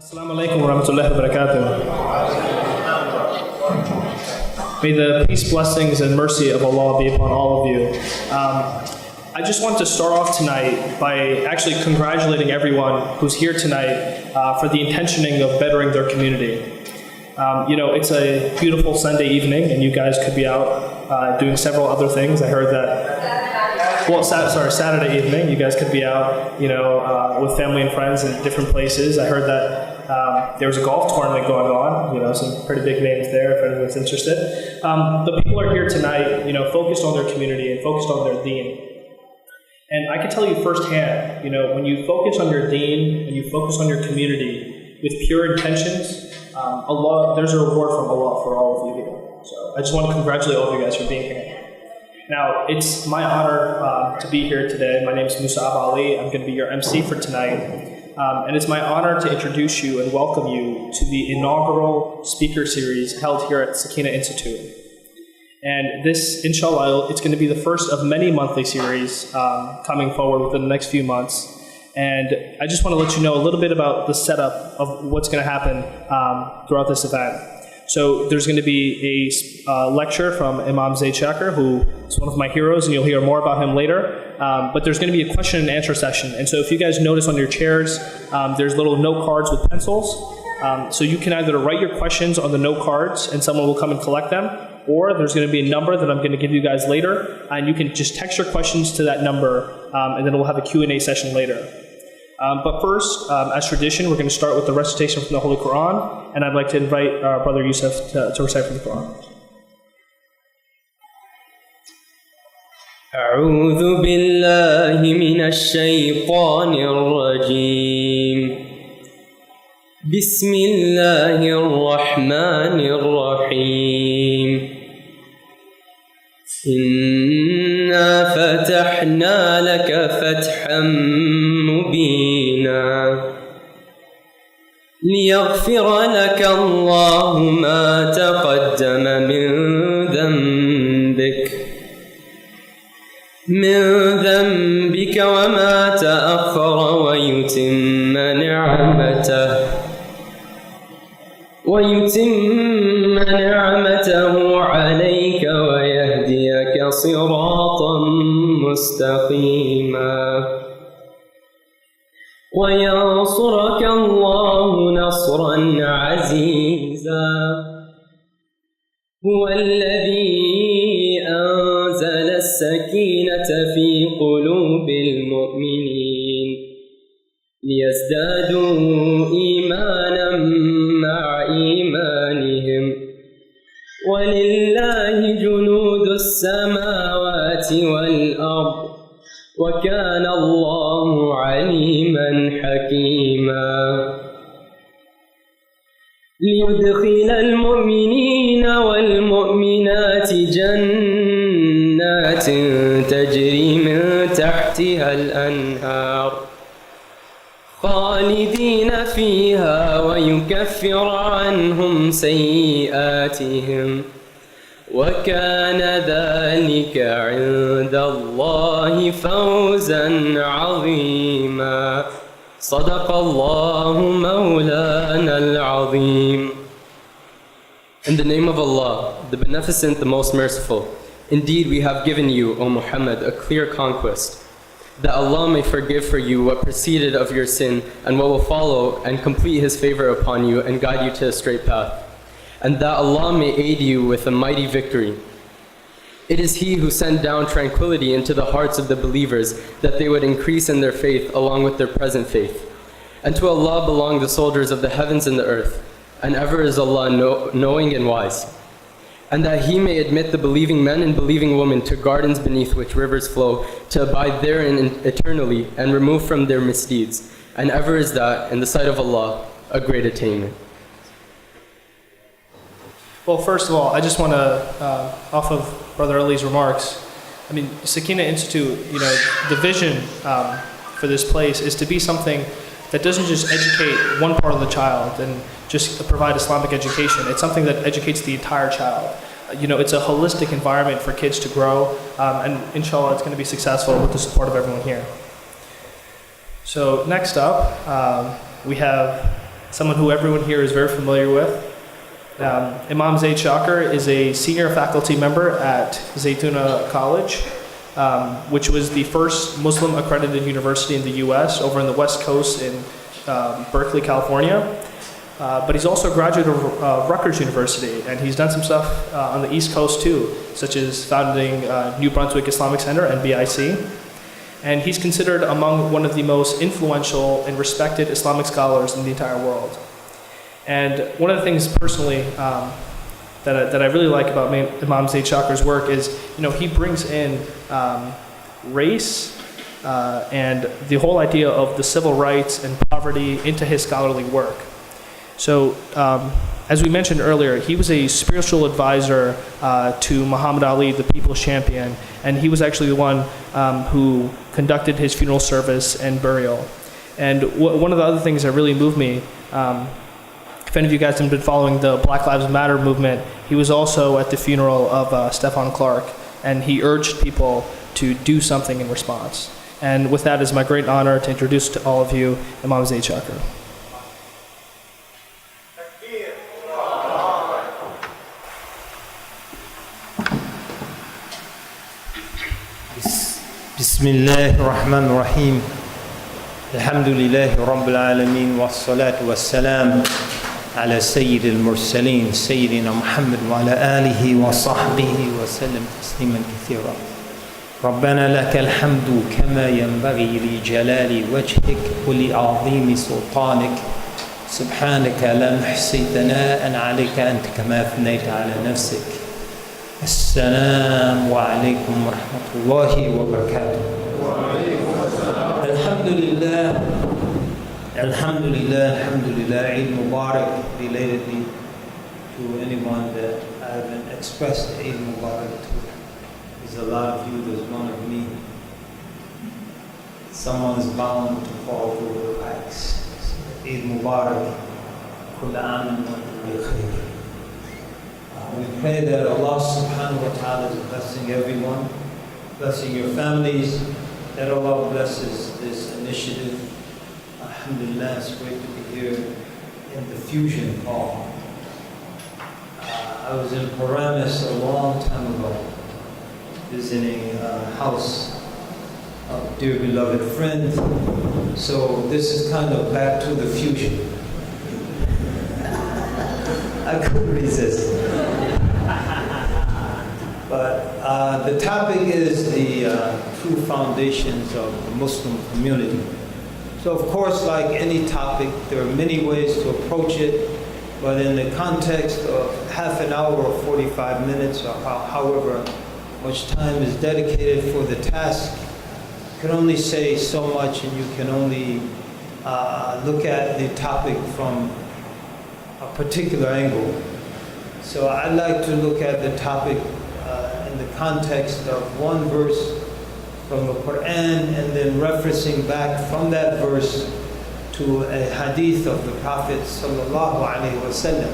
Assalamu alaikum wa rahmatullahi wa barakatuh. May the peace, blessings, and mercy of Allah be upon all of you. I just want to start off tonight by actually congratulating everyone who's here tonight for the intentioning of bettering their community. It's a beautiful Sunday evening, and you guys could be out doing several other things. I heard that. Saturday evening, you guys could be out, with family and friends in different places. I heard that there was a golf tournament going on, some pretty big names there if anyone's interested. The people are here tonight, focused on their community and focused on their deen. And I can tell you firsthand, when you focus on your deen and you focus on your community with pure intentions, there's a reward from Allah for all of you here. So I just want to congratulate all of you guys for being here. Now, it's my honor to be here today. My name is Musa Ali. I'm going to be your MC for tonight. And it's my honor to introduce you and welcome you to the inaugural speaker series held here at Sakinah Institute. And this, inshallah, it's going to be the first of many monthly series coming forward within the next few months. And I just want to let you know a little bit about the setup of what's going to happen throughout this event. So there's going to be a lecture from Imam Zaid Shakir, who is one of my heroes, and you'll hear more about him later. But there's going to be a question and answer session. And so if you guys notice on your chairs, there's little note cards with pencils. So you can either write your questions on the note cards, and someone will come and collect them, or there's going to be a number that I'm going to give you guys later, and you can just text your questions to that number, and then we'll have a Q&A session later. But first, as tradition, we're going to start with the recitation from the Holy Quran, and I'd like to invite our brother Yusuf to recite from the Quran. أعوذ بالله من الشيطان الرجيم بسم الله الرحمن الرحيم إنا فتحنا لك فتحا مبينا ليغفر لك الله ما تقدم من ذنبك وما تأخر ويتم نعمته عليك ويهديك صراطا مستقيما وينصرك الله نصرا عزيزا هو الذي أنزل السكينة في قلوب المؤمنين ليزدادوا إيمانا مع إيمانهم ولله جنود السماوات والأرض وكان الله عليما حكيما ليدخل المؤمنين والمؤمنات جنات تجري من تحتها الأنهار خالدين فيها ويكفر عنهم سيئاتهم وكان ذلك عند الله فوزا عظيما صدق الله مولانا العظيم. In the name of Allah, the Beneficent, the Most Merciful, indeed we have given you, O Muhammad, a clear conquest, that Allah may forgive for you what preceded of your sin and what will follow, and complete His favor upon you and guide you to a straight path, and that Allah may aid you with a mighty victory. It is He who sent down tranquility into the hearts of the believers, that they would increase in their faith along with their present faith. And to Allah belong the soldiers of the heavens and the earth, and ever is Allah knowing and wise. And that He may admit the believing men and believing women to gardens beneath which rivers flow, to abide therein eternally and remove from their misdeeds. And ever is that, in the sight of Allah, a great attainment. Well, first of all, I just want to, off of Brother Ali's remarks, Sakinah Institute, the vision for this place is to be something that doesn't just educate one part of the child and just provide Islamic education. It's something that educates the entire child. It's a holistic environment for kids to grow, and inshallah it's going to be successful with the support of everyone here. So next up, we have someone who everyone here is very familiar with. Imam Zaid Shakir is a senior faculty member at Zaytuna College, which was the first Muslim accredited university in the US over in the West Coast in Berkeley, California. But he's also a graduate of Rutgers University, and he's done some stuff on the East Coast too, such as founding New Brunswick Islamic Center, NBIC. And he's considered among one of the most influential and respected Islamic scholars in the entire world. And one of the things personally that I really like about Imam Zaid Shakir's work is, he brings in race and the whole idea of the civil rights and poverty into his scholarly work. So, as we mentioned earlier, he was a spiritual advisor to Muhammad Ali, the People's Champion, and he was actually the one who conducted his funeral service and burial. And one of the other things that really moved me, if any of you guys have been following the Black Lives Matter movement, he was also at the funeral of Stephon Clark, and he urged people to do something in response. And with that, it's my great honor to introduce to all of you Imam Zaid Shakir. بسم الله الرحمن الرحيم الحمد لله رب العالمين والصلاة والسلام على سيد المرسلين سيدنا محمد وعلى آله وصحبه وسلم تسليما كثيرا ربنا لك الحمد كما ينبغي لجلال وجهك ولعظيم سلطانك سبحانك لا نحصي ثناء عليك أنت كما أثنيت على نفسك السلام عليكم ورحمة الله وبركاته. Alhamdulillah, Eid Mubarak, relatedly to anyone that I haven't expressed Eid Mubarak to. There's a lot of you, there's one of me. Someone's bound to fall through the cracks. Eid Mubarak, Kull Aam wa antum bi khair. We pray that Allah subhanahu wa ta'ala is blessing everyone, blessing your families, that Allah blesses this initiative. Alhamdulillah, it's great to be here in the Fusion Hall. I was in Paramus a long time ago, visiting a house of a dear beloved friend. So this is kind of back to the Fusion. I couldn't resist. But the topic is the true foundations of the Muslim community. So of course, like any topic, there are many ways to approach it, but in the context of half an hour or 45 minutes, or however much time is dedicated for the task, you can only say so much, and you can only look at the topic from a particular angle. So I'd like to look at the topic in the context of one verse from the Quran, and then referencing back from that verse to a hadith of the Prophet sallallahu alaihi wasallam.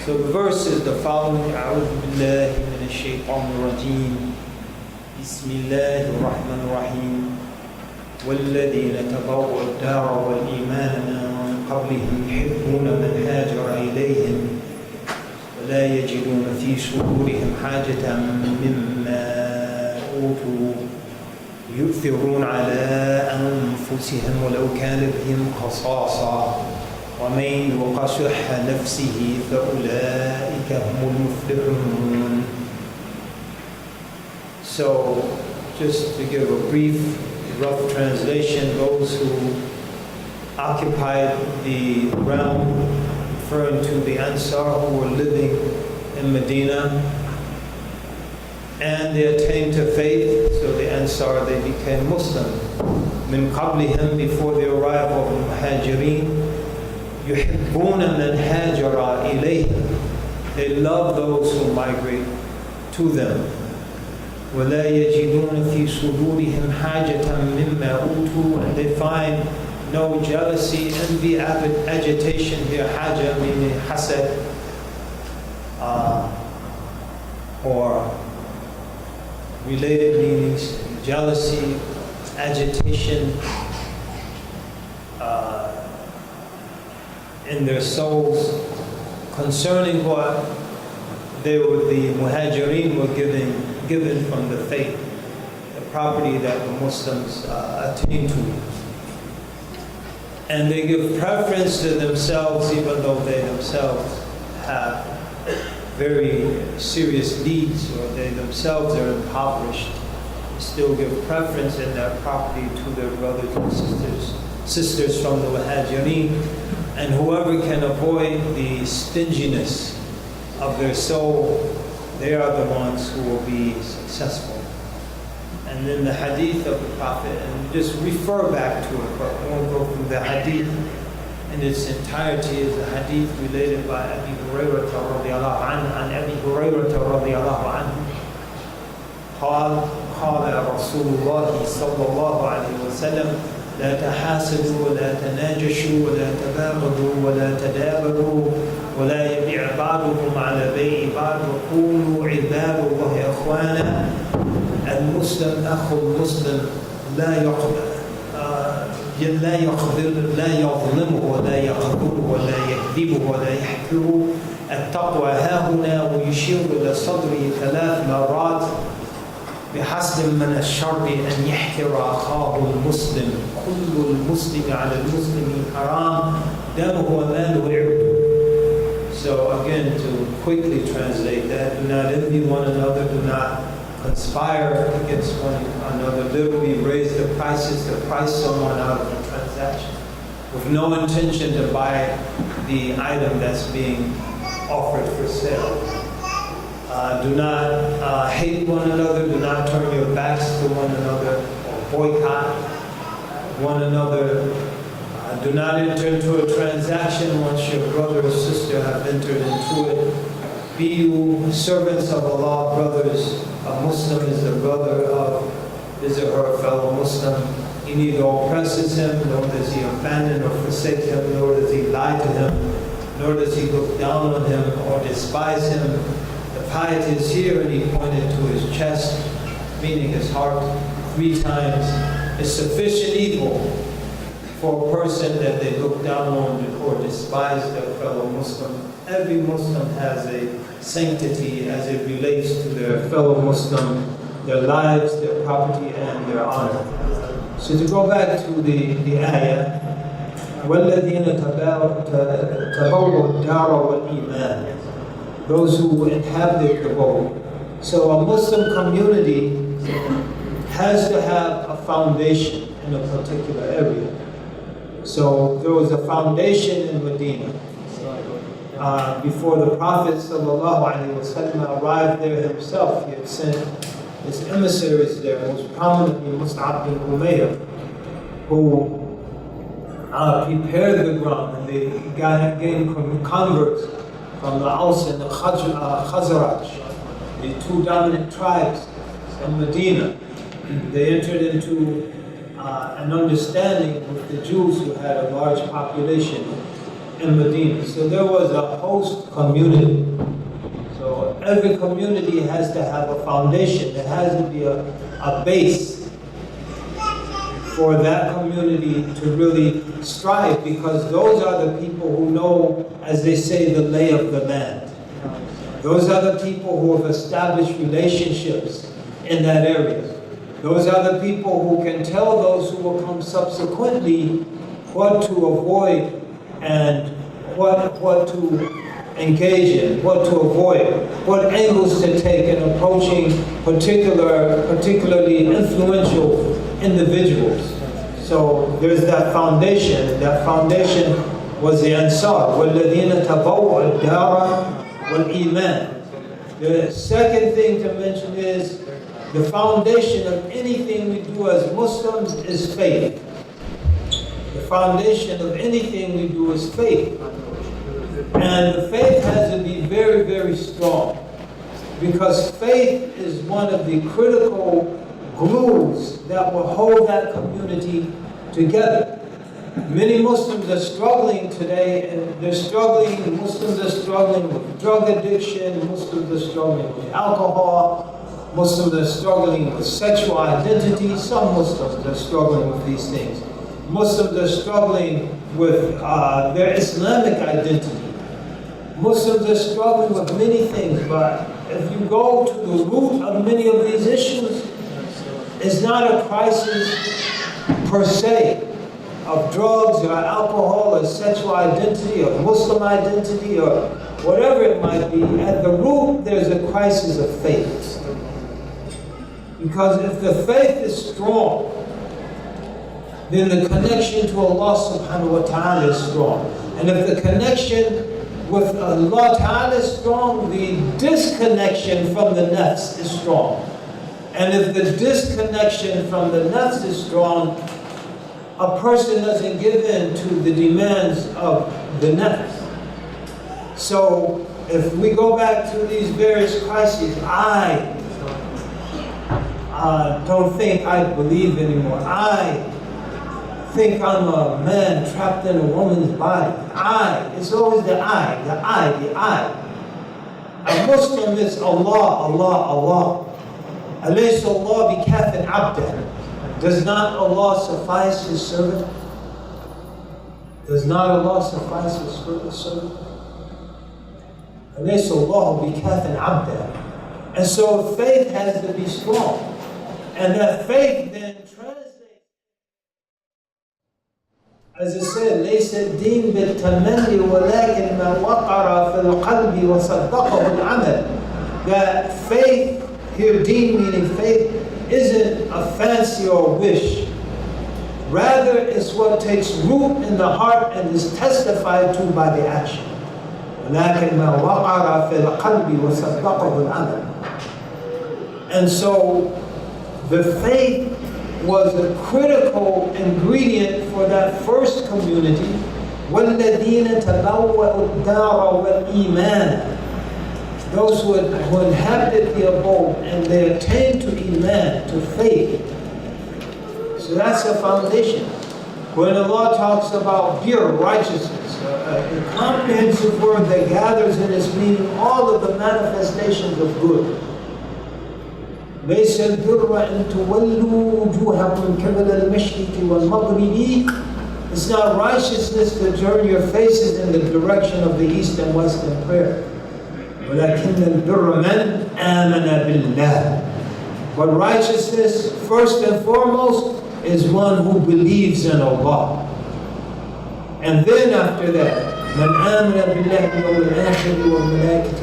So the verse is the following: أعوذ بالله من الشيطان الرجيم بسم الله الرحمن الرحيم والذين تبوأوا الدار والإيمان من قبلهم يحبون من هاجر إليهم ولا يجدون في صدورهم حاجة مما أوتوا يؤثرون على أنفسهم ولو كان بهم خصاصة ومن يوق شح نفسه فأولئك هم المفلحون. So, just to give a brief, rough translation, those who occupied the realm, referring to the Ansar who were living in Medina, and they attained to faith, so the Ansar, they became Muslim. Min qablihim, before the arrival of the Muhajirin, yuhibbuna man hajara ilayhim, they love those who migrate to them. وَلَا يَجِدُونَ فِي صُدُورِهِمْ حَاجَةً مِمَّا أُوتُوا, and they find no jealousy, envy, agitation here, haja meaning hasad, or related meanings, jealousy, agitation, in their souls concerning what the Muhajirin were given from the faith, the property that the Muslims attain to. And they give preference to themselves even though they themselves have very serious needs, or they themselves are impoverished. They still give preference in their property to their brothers and sisters from the Muhajirin. And whoever can avoid the stinginess of their soul, they are the ones who will be successful. And then the hadith of the Prophet, and just refer back to it, but we won't go through the hadith in its entirety, is the hadith related by Abi Hurairah radiallahu anhu, and Abi Hurairah radiallahu anhu. قال رسول الله صلى الله عليه وسلم لا تحاسدوا ولا تناجشوا ولا تباغضوا ولا تدابروا ولا يبيع بعضكم على بيع بعض وكونوا عباد الله إخوانا. المسلم أخو المسلم لا يظلمه ولا يخذله ولا يكذبه ولا يحقره. التقوى هاهنا، ويشير إلى صدره 3 مرات. بحسب من الشر أن يحقر أخاه المسلم، كل المسلم على المسلم حرام دمه وماله وعرضه. So again, to quickly translate that, do not envy one another, do not conspire against one another, literally raise the prices to price someone out of a transaction with no intention to buy the item that's being offered for sale. Do not hate one another, do not turn your backs to one another or boycott one another. Do not enter into a transaction once your brother or sister have entered into it. Be you servants of Allah, brothers. A Muslim is the brother of his or her fellow Muslim. He neither oppresses him, nor does he abandon or forsake him, nor does he lie to him, nor does he look down on him or despise him. The piety is here, and he pointed to his chest, meaning his heart, 3 times. It's sufficient evil for a person that they look down on or despise their fellow Muslim. Every Muslim has a sanctity as it relates to their fellow Muslim, their lives, their property, and their honor. So to go back to the ayah, وَالَّذِينَ تَبَوَّوا الدَّارَ وَالْإِيمَانَ, those who inhabit the boat. So a Muslim community has to have a foundation in a particular area. So there was a foundation in Medina. Before the Prophet ﷺ arrived there himself, he had sent his emissaries there, most prominently Mus'ab bin Umayyah, who prepared the ground, and they gained converts from the Aus and the Khazraj, the 2 dominant tribes in Medina. They entered into an understanding with the Jews, who had a large population in Medina. So there was a host community. So every community has to have a foundation. There has to be a base for that community to really strive, because those are the people who know, as they say, the lay of the land. Those are the people who have established relationships in that area. Those are the people who can tell those who will come subsequently what to avoid and what to engage in, what to avoid, what angles to take in approaching particularly influential individuals. So there's that foundation, and that foundation was the Ansar. وَالَّذِينَ تَبَوَّوا الدَّارَ وَالْإِيمَانَ. The second thing to mention is the foundation of anything we do as Muslims is faith. The foundation of anything we do is faith. And the faith has to be very, very strong, because faith is one of the critical glues that will hold that community together. Many Muslims are struggling today, and Muslims are struggling with drug addiction, Muslims are struggling with alcohol, Muslims are struggling with sexual identity. Some Muslims are struggling with these things. Muslims are struggling with their Islamic identity. Muslims are struggling with many things, but if you go to the root of many of these issues, it's not a crisis per se of drugs or alcohol or sexual identity or Muslim identity or whatever it might be. At the root, there's a crisis of faith. Because if the faith is strong, then the connection to Allah subhanahu wa ta'ala is strong. And if the connection with Allah ta'ala is strong, the disconnection from the nafs is strong. And if the disconnection from the nafs is strong, a person doesn't give in to the demands of the nafs. So if we go back to these various crises, I don't think I believe anymore. I think I'm a man trapped in a woman's body. It's always the I. A Muslim is Allah, Allah, Allah. Alaysa Allah bi kafin abdah. Does not Allah suffice His servant? Does not Allah suffice His servant? Alaysa Allah bi kafin abdah. And so faith has to be strong. And that faith then translates, as it said, ليس الدين بالتمني ولكن ما وقر في القلب وصدقه العمل. That faith, here deen meaning faith, isn't a fancy or wish. Rather, it's what takes root in the heart and is testified to by the action. ولكن ما وقر في القلب وصدقه العمل. And so the faith was a critical ingredient for that first community. وَالَّذِينَ تَبَوَّأُوا الدَّارَ وَالْإِيمَانَ. Those who inhabited the abode and they attained to Iman, to faith. So that's the foundation. When Allah talks about pure righteousness, a comprehensive word that gathers in its meaning all of the manifestations of good. ليس البر أن تولوا وجوهكم قبل المشرق والمغرب. It's not righteousness to turn your faces in the direction of the east and west in prayer. ولكن البر من آمن بالله. But righteousness, first and foremost, is one who believes in Allah. And then after that, من آمن بالله واليوم الآخر والملائكة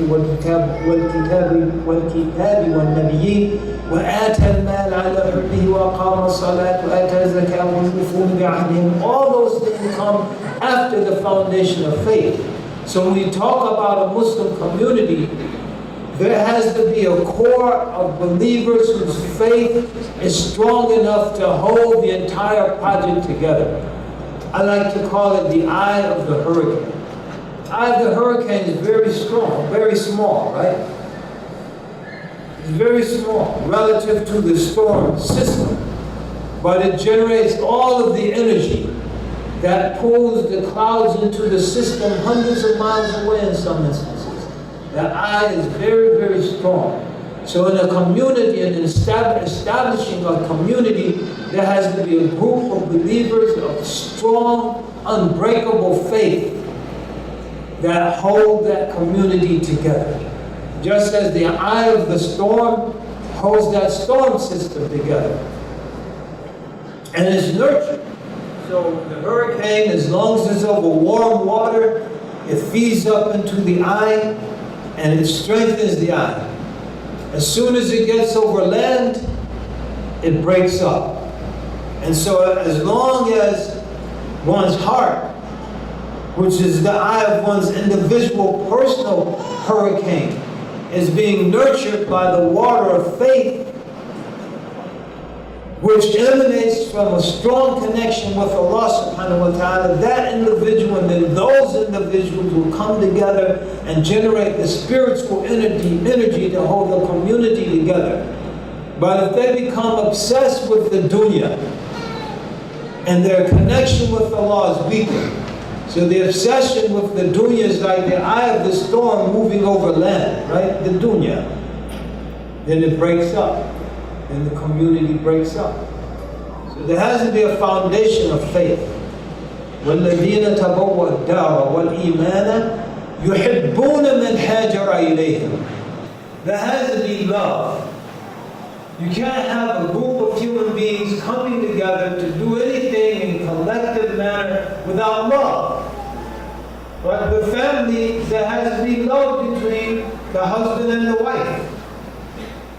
والكتاب والنبيين وآتى المال على حبه وأقام الصلاة وآتى الزكاة والموفون بعهدهم. All those things come after the foundation of faith. So when we talk about a Muslim community, there has to be a core of believers whose faith is strong enough to hold the entire project together. I like to call it the eye of the hurricane. The eye of the hurricane is very strong, very small, right? It's very small relative to the storm system, but it generates all of the energy that pulls the clouds into the system hundreds of miles away in some instances. The eye is very, very strong. So in a community, and in establishing a community, there has to be a group of believers of strong, unbreakable faith that hold that community together. Just as the eye of the storm holds that storm system together. And it's nurtured. So the hurricane, as long as it's over warm water, it feeds up into the eye and it strengthens the eye. As soon as it gets over land, it breaks up. And so as long as one's heart, which is the eye of one's individual personal hurricane, is being nurtured by the water of faith, which emanates from a strong connection with Allah subhanahu wa ta'ala, that individual and then those individuals will come together and generate the spiritual energy to hold the community together. But if they become obsessed with the dunya and their connection with Allah is weaker, so the obsession with the dunya is like the eye of the storm moving over land, right? The dunya. Then it breaks up. Then the community breaks up. So There has to be a foundation of faith. وَالَّذِينَ تَبَوَّا الدَّارَ وَالْإِيمَانَ يُحِبُّونَ مَنْ هَاجَرَ إِلَيْهِمْ. There has to be love. You can't have a group of human beings coming together to do anything in collective manner without love. But the family, there has to be love between the husband and the wife.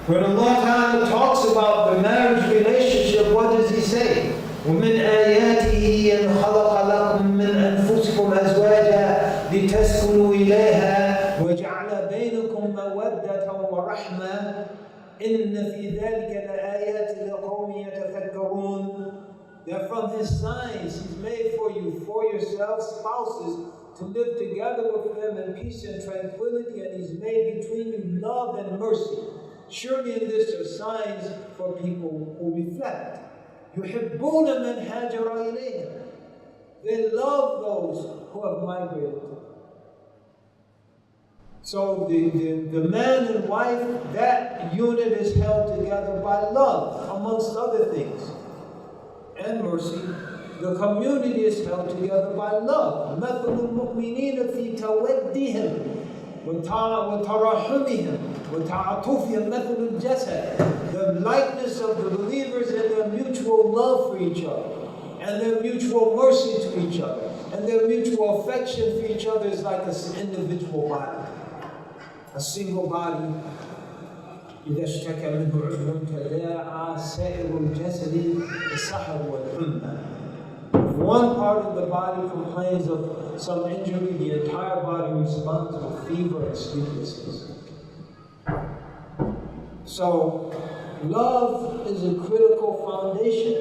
When Allah Ta'ala talks about the marriage relationship, what does He say? وَمِنْ آيَاتِهِ أَنْ خَلَقَ لَكُم مِّنْ أَنفُسِكُمْ أَزْوَاجًا لِتَسْكُنُوا إِلَيْهَا وَجَعَلَ بَيْنَكُم مَّوَدَّةً وَرَحْمَةً إِنَّ فِي ذَلِكَ لَآيَاتٍ لِقَوْمٍ يَتَفَكَّرُونَ. That from His signs He's made for you, for yourselves, spouses, to live together with them in peace and tranquility, and He's made between you love and mercy. Surely in this are signs for people who reflect. يُحِبُّونَ مَنْ هَاجَرَ إِلَيْهِمْ. They love those who have migrated to them. So the man and wife, that unit is held together by love, amongst other things, and mercy. The community is held together by love. مَثَلُ الْمُؤْمِنِينَ فِي تَوَدِّهِمْ وَتَرَحُمِهِمْ وَتَعَطُفِهِمْ مَثَلُ الْجَسَدِ. The likeness of the believers and their mutual love for each other, and their mutual mercy to each other, and their mutual affection for each other is like an individual body, a single body. إذا اشتكى منه عضو تداعى سائر الجسد بالسحر والحمى. If one part of the body complains of some injury, the entire body responds with fever and sleeplessness. So, love is a critical foundation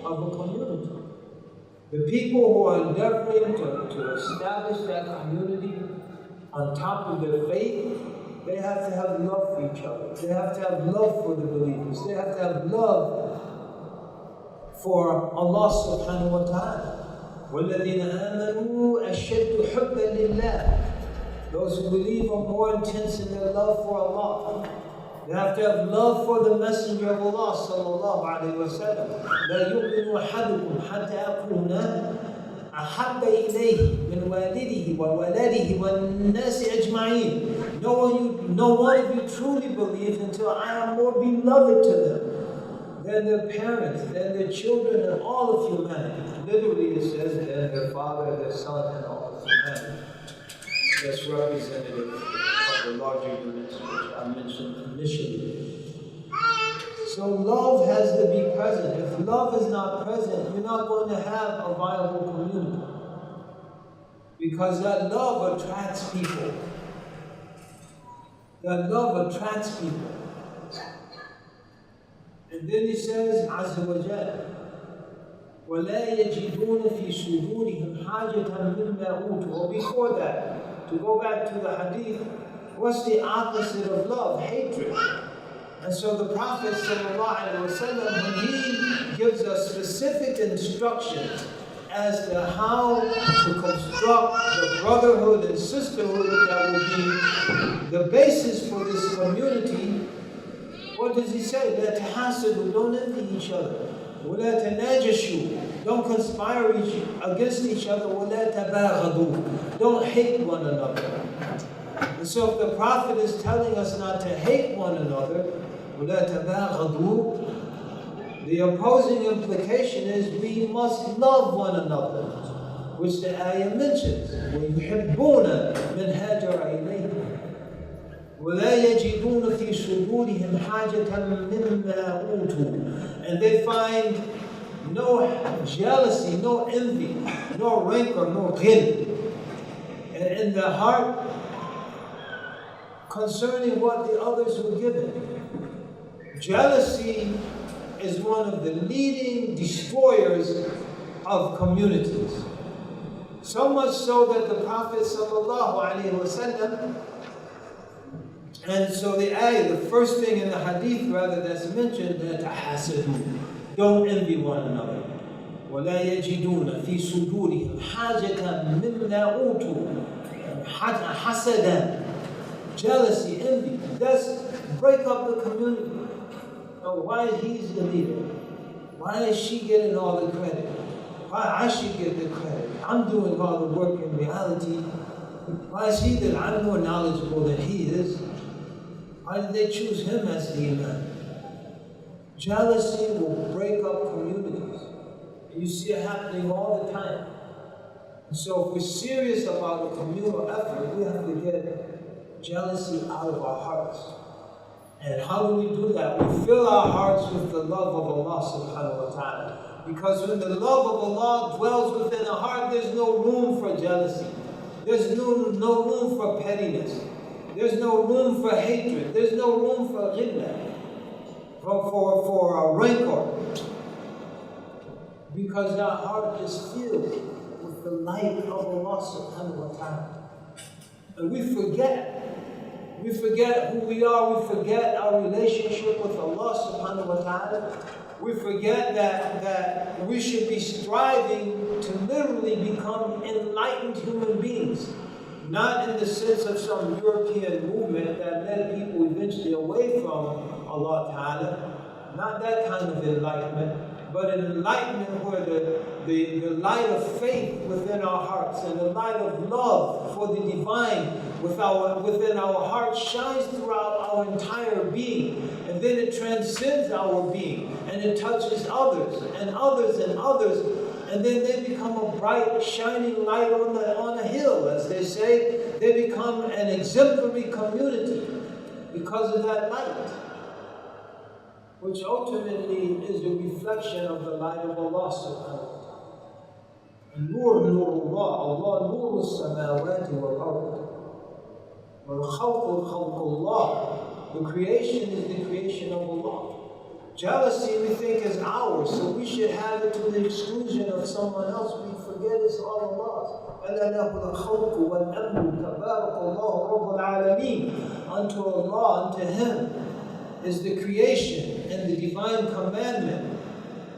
of a community. The people who are endeavoring to establish that community on top of their faith, they have to have love for each other. They have to have love for the believers. They have to have love for Allah subhanahu wa ta'ala. وَالَّذِينَ آمَنُوا أَشَّدُّ حُبًّا لِلَّهِ. Those who believe are more intense in their love for Allah. They have to have love for the Messenger of Allah sallallahu alayhi wa sallam. لَا يُؤْمِنُ أَحَدُكُمْ حَتَّى أَكُونَ أَحَبَّ إِلَيْهِ مِنْ وَالِدِهِ وَوَلَدِهِ وَالنَّاسِ أَجْمَعِينَ. No one of you truly believes until I am more beloved to them than their parents, than their children, and all of humanity. Literally it says than their father, their son, and all of humanity. That's representative of the larger units which I mentioned initially. So love has to be present. If love is not present, you're not going to have a viable community. Because that love attracts people. That love attracts people. And then he says, Azza wa Jal, وَلَا يَجِدُونَ فِي صُدُورِهِمْ حَاجَةً مِمَّا أُوتُوا. Or before that, to go back to the hadith, what's the opposite of love? Hatred. And so the Prophet ﷺ, when he gives us specific instructions as to how to construct the brotherhood and sisterhood that will be the basis for this community, what does he say? لَا تَحَاسَدُوا. Don't envy each other. وَلَا تَنَاجَشُوا. Don't conspire against each other. وَلَا تَبَاغَضُوا. Don't hate one another. And so if the Prophet is telling us not to hate one another, وَلَا تَبَاغَضُوا, the opposing implication is we must love one another, which the ayah mentions. وَيُحِبُّونَ مَنْ هَاجَرَ إِلَيْهِمْ وَلَا يَجِدُونَ فِي صُدُورِهِمْ حَاجَةً مِمَّا أُوتُوا. And they find no jealousy, no envy, no rancor, no ghil, and in their heart concerning what the others were given. Jealousy is one of the leading destroyers of communities. So much so that the Prophet ﷺ, and so the ayah, the first thing in the hadith rather that's mentioned, that tahasadu, don't envy one another. وَلَا يَجِدُونَ فِي صُدُورِهِمْ حَاجَةً مِمَّا أُوتُوا. حَسَدًا, jealousy, envy. That's break up the community. So why he's the leader? Why is she getting all the credit? Why I should get the credit? I'm doing all the work in reality. Why is he that I'm more knowledgeable than he is? Why did they choose him as the imam? Jealousy will break up communities. You see it happening all the time. So if we're serious about a communal effort, we have to get jealousy out of our hearts. And how do we do that? We fill our hearts with the love of Allah subhanahu wa ta'ala. Because when the love of Allah dwells within the heart, there's no room for jealousy. There's no room for pettiness. There's no room for hatred. There's no room for ghillah, for rancor. Because our heart is filled with the light of Allah subhanahu wa ta'ala. And we forget who we are, we forget our relationship with Allah subhanahu wa ta'ala. We forget that we should be striving to literally become enlightened human beings. Not in the sense of some European movement that led people eventually away from Allah ta'ala. Not that kind of enlightenment. But an enlightenment where the light of faith within our hearts and the light of love for the divine within our hearts shines throughout our entire being. And then it transcends our being and it touches others and others and others. And then they become a bright, shining light on a hill, as they say. They become an exemplary community because of that light, which ultimately is a reflection of the light of Allah subhanahu wa ta'ala. Nur Nurullah, Allah Nur as-samawati wal-ard. Wal-khalqu khalqullah. The creation is the creation of Allah. Jealousy we think is ours, so we should have it to the exclusion of someone else. We forget it's all Allah's. أَلَا لَهُ الْخَلْقُ وَالْأَمْرُ تَبَارَكَ اللَّهُ رَبُّ الْعَالَمِينَ. Unto Allah, unto Him is the creation and the divine commandment.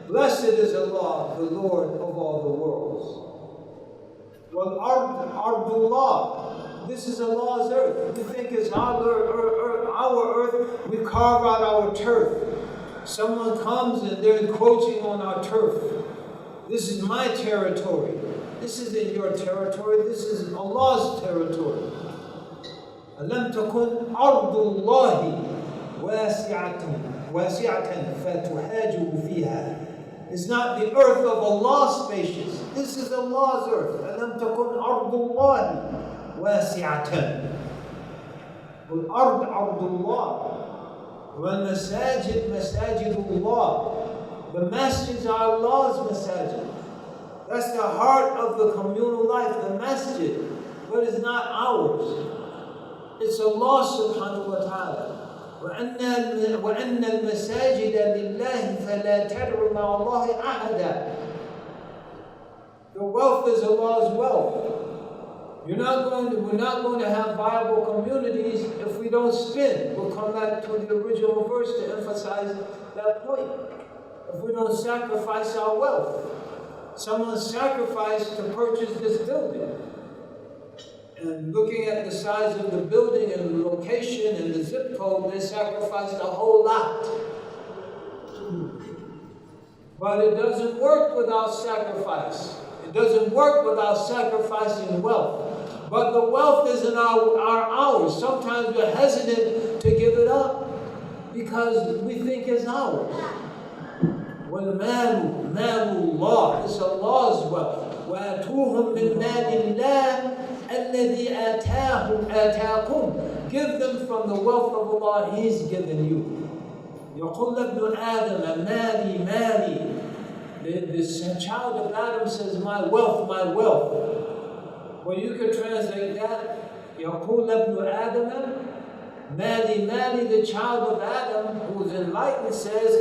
Blessed is Allah, the Lord of all the worlds. Well, Ardullah, this is Allah's earth. We think it's our earth. We carve out our turf. Someone comes and they're encroaching on our turf. This is my territory. This isn't your territory. This is Allah's territory. أَلَمْ تَكُنْ أَرْضُ اللَّهِ وَاسِعَةً فَتُحَاجُوا فِيهَا. It's not the earth of Allah spacious. This is Allah's earth. أَلَمْ تَكُنْ أَرْضُ اللَّهِ وَاسِعَةً. وَالْأَرْض أَرْضُ اللَّهِ وَالْمَسَاجِدْ مَسَاجِدُ اللَّهِ. The masjids are Allah's masajid. That's the heart of the communal life, the masjid. But it's not ours. It's Allah subhanahu wa ta'ala. وَأَنَّ الْمَسَاجِدَ لِلَّهِ فَلَا تَدْعُوا مَعَ اللَّهِ أَحَدًا. The wealth is Allah's wealth. We're not going to have viable communities if we don't spend. We'll come back to the original verse to emphasize that point. If we don't sacrifice our wealth. Someone sacrificed to purchase this building. And looking at the size of the building and the location and the zip code, they sacrificed a whole lot. But it doesn't work without sacrifice. It doesn't work without sacrificing wealth. But the wealth isn't ours. Sometimes we're hesitant to give it up because we think it's ours. Well, مَالُ اللَّهِ. It's Allah's wealth. وَآتُوهُمْ مِنْ مَالِ اللَّهِ الَّذِي آتَاكُمْ. Give them from the wealth of Allah He's given you. يَقُلْ ابْنُ آدَمَ مَالِي مَالِي. This child of Adam says, my wealth, my wealth. Well, you could translate that. يَقُلْ ابْنُ آدَمَ مَالِي مَالِي. The child of Adam, who's enlightened, says,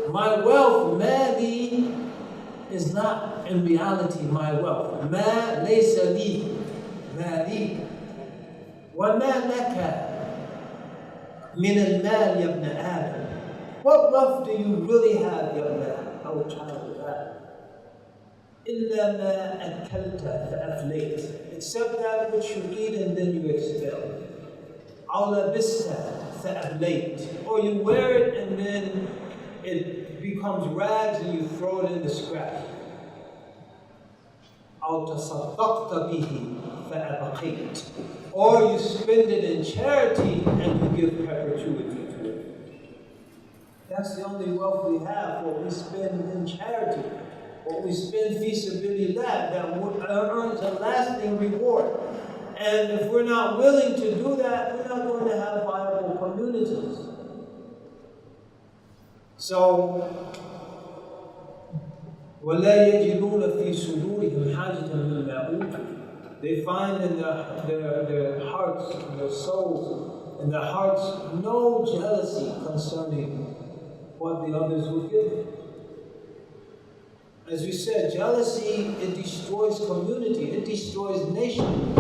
my wealth, mali, is not in reality my wealth. Ma laysa li, mali. Wa ma laka min al-mal ya ibn Adam. What wealth do you really have, ya ibn O child of Adam? Illa ma akalta fa'aflayt. Except that which you eat and then you expel. Aw labista fa'aflayt. Or you wear it and then it becomes rags and you throw it in the scrap. أو تصدقت به فأبقيت. Or you spend it in charity and you give perpetuity to it. That's the only wealth we have, what we spend in charity. What we spend fi sabilillah, that earns a lasting reward. And if we're not willing to do that, we're not going to have viable communities. So, وَلَا يَجِدُونَ فِي صُدُورِهِمْ حَاجَةً مِّمَّا أُوتُوا. They find in their hearts, in their souls, in their hearts, no jealousy concerning what the others would give them. As we said, jealousy, it destroys community, it destroys nations.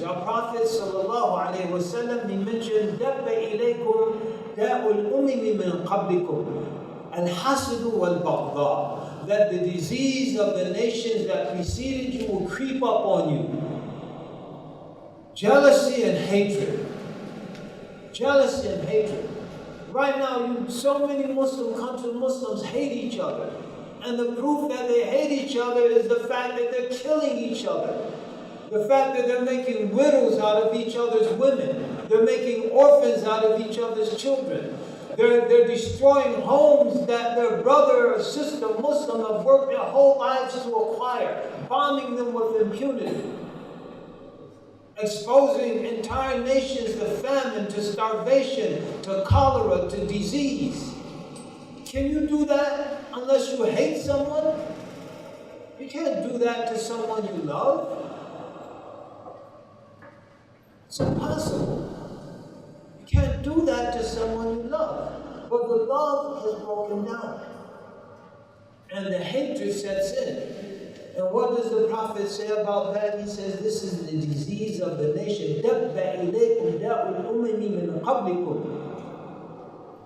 Our Prophet ﷺ, he mentioned, دَبَّ إِلَيْكُمْ دَاءُ الْأُمِمِ مِنْ قَبْلِكُمْ الْحَسَدُ وَالْبَغْضَاءُ. That the disease of the nations that preceded you will creep up on you. Jealousy and hatred. Jealousy and hatred. Right now, so many Muslim countries, Muslims hate each other. And the proof that they hate each other is the fact that they're killing each other. The fact that they're making widows out of each other's women. They're making orphans out of each other's children. They're destroying homes that their brother or sister Muslim have worked their whole lives to acquire, bombing them with impunity. Exposing entire nations to famine, to starvation, to cholera, to disease. Can you do that unless you hate someone? You can't do that to someone you love. It's impossible. You can't do that to someone you love. But the love has broken down. And the hatred sets in. And what does the Prophet say about that? He says, this is the disease of the nation. دَبَّ إِلَيْكُمْ دَاءُ الْأُمَمِ مِنْ قَبْلِكُمْ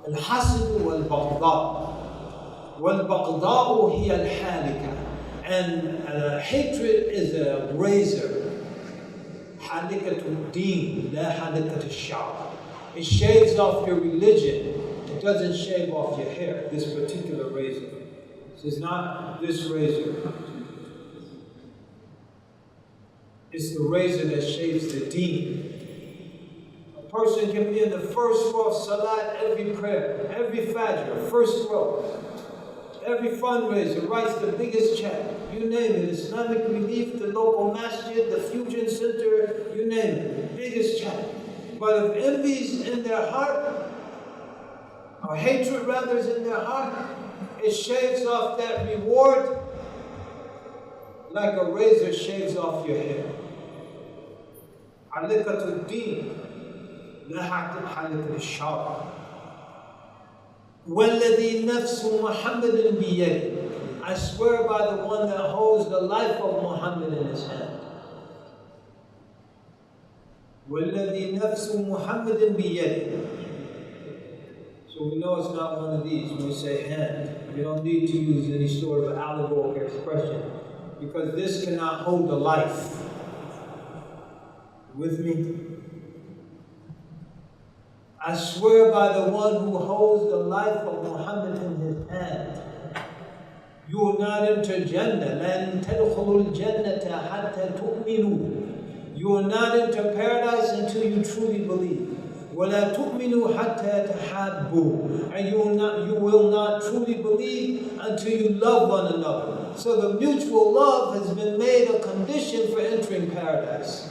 الحسد والبغضاء والبغضاء هي الحالكة. And hatred is a razor. حالكة الدين لا حالكة الشعر. It shaves off your religion. It doesn't shave off your hair. This particular razor. This is not this razor. It's the razor that shaves the deen. A person can be in the first row of salat, every prayer, every fajr, first row. Every fundraiser writes the biggest check. You name it. Islamic Relief, the local masjid, the Fusion Center, you name it. Biggest check. But if envy's in their heart, or hatred rather is in their heart, it shaves off that reward like a razor shaves off your hair. حلقة الدين لا حلقة الشعر. والذي نفس محمد بيده. I swear by the one that holds the life of Muhammad in his hand. والذي نفس محمد بيده. So we know it's not one of these when we say hand. We don't need to use any sort of allegorical expression because this cannot hold the life. With me? I swear by the one who holds the life of Muhammad in his hand. You will not enter Jannah. لَن تَدْخُلُوا الْجَنَّةَ حَتَّى تُؤْمِنُوا. You will not enter paradise until you truly believe. وَلَا تُؤْمِنُوا حَتَّى تَحَابُّوا. And you will not truly believe until you love one another. So the mutual love has been made a condition for entering paradise.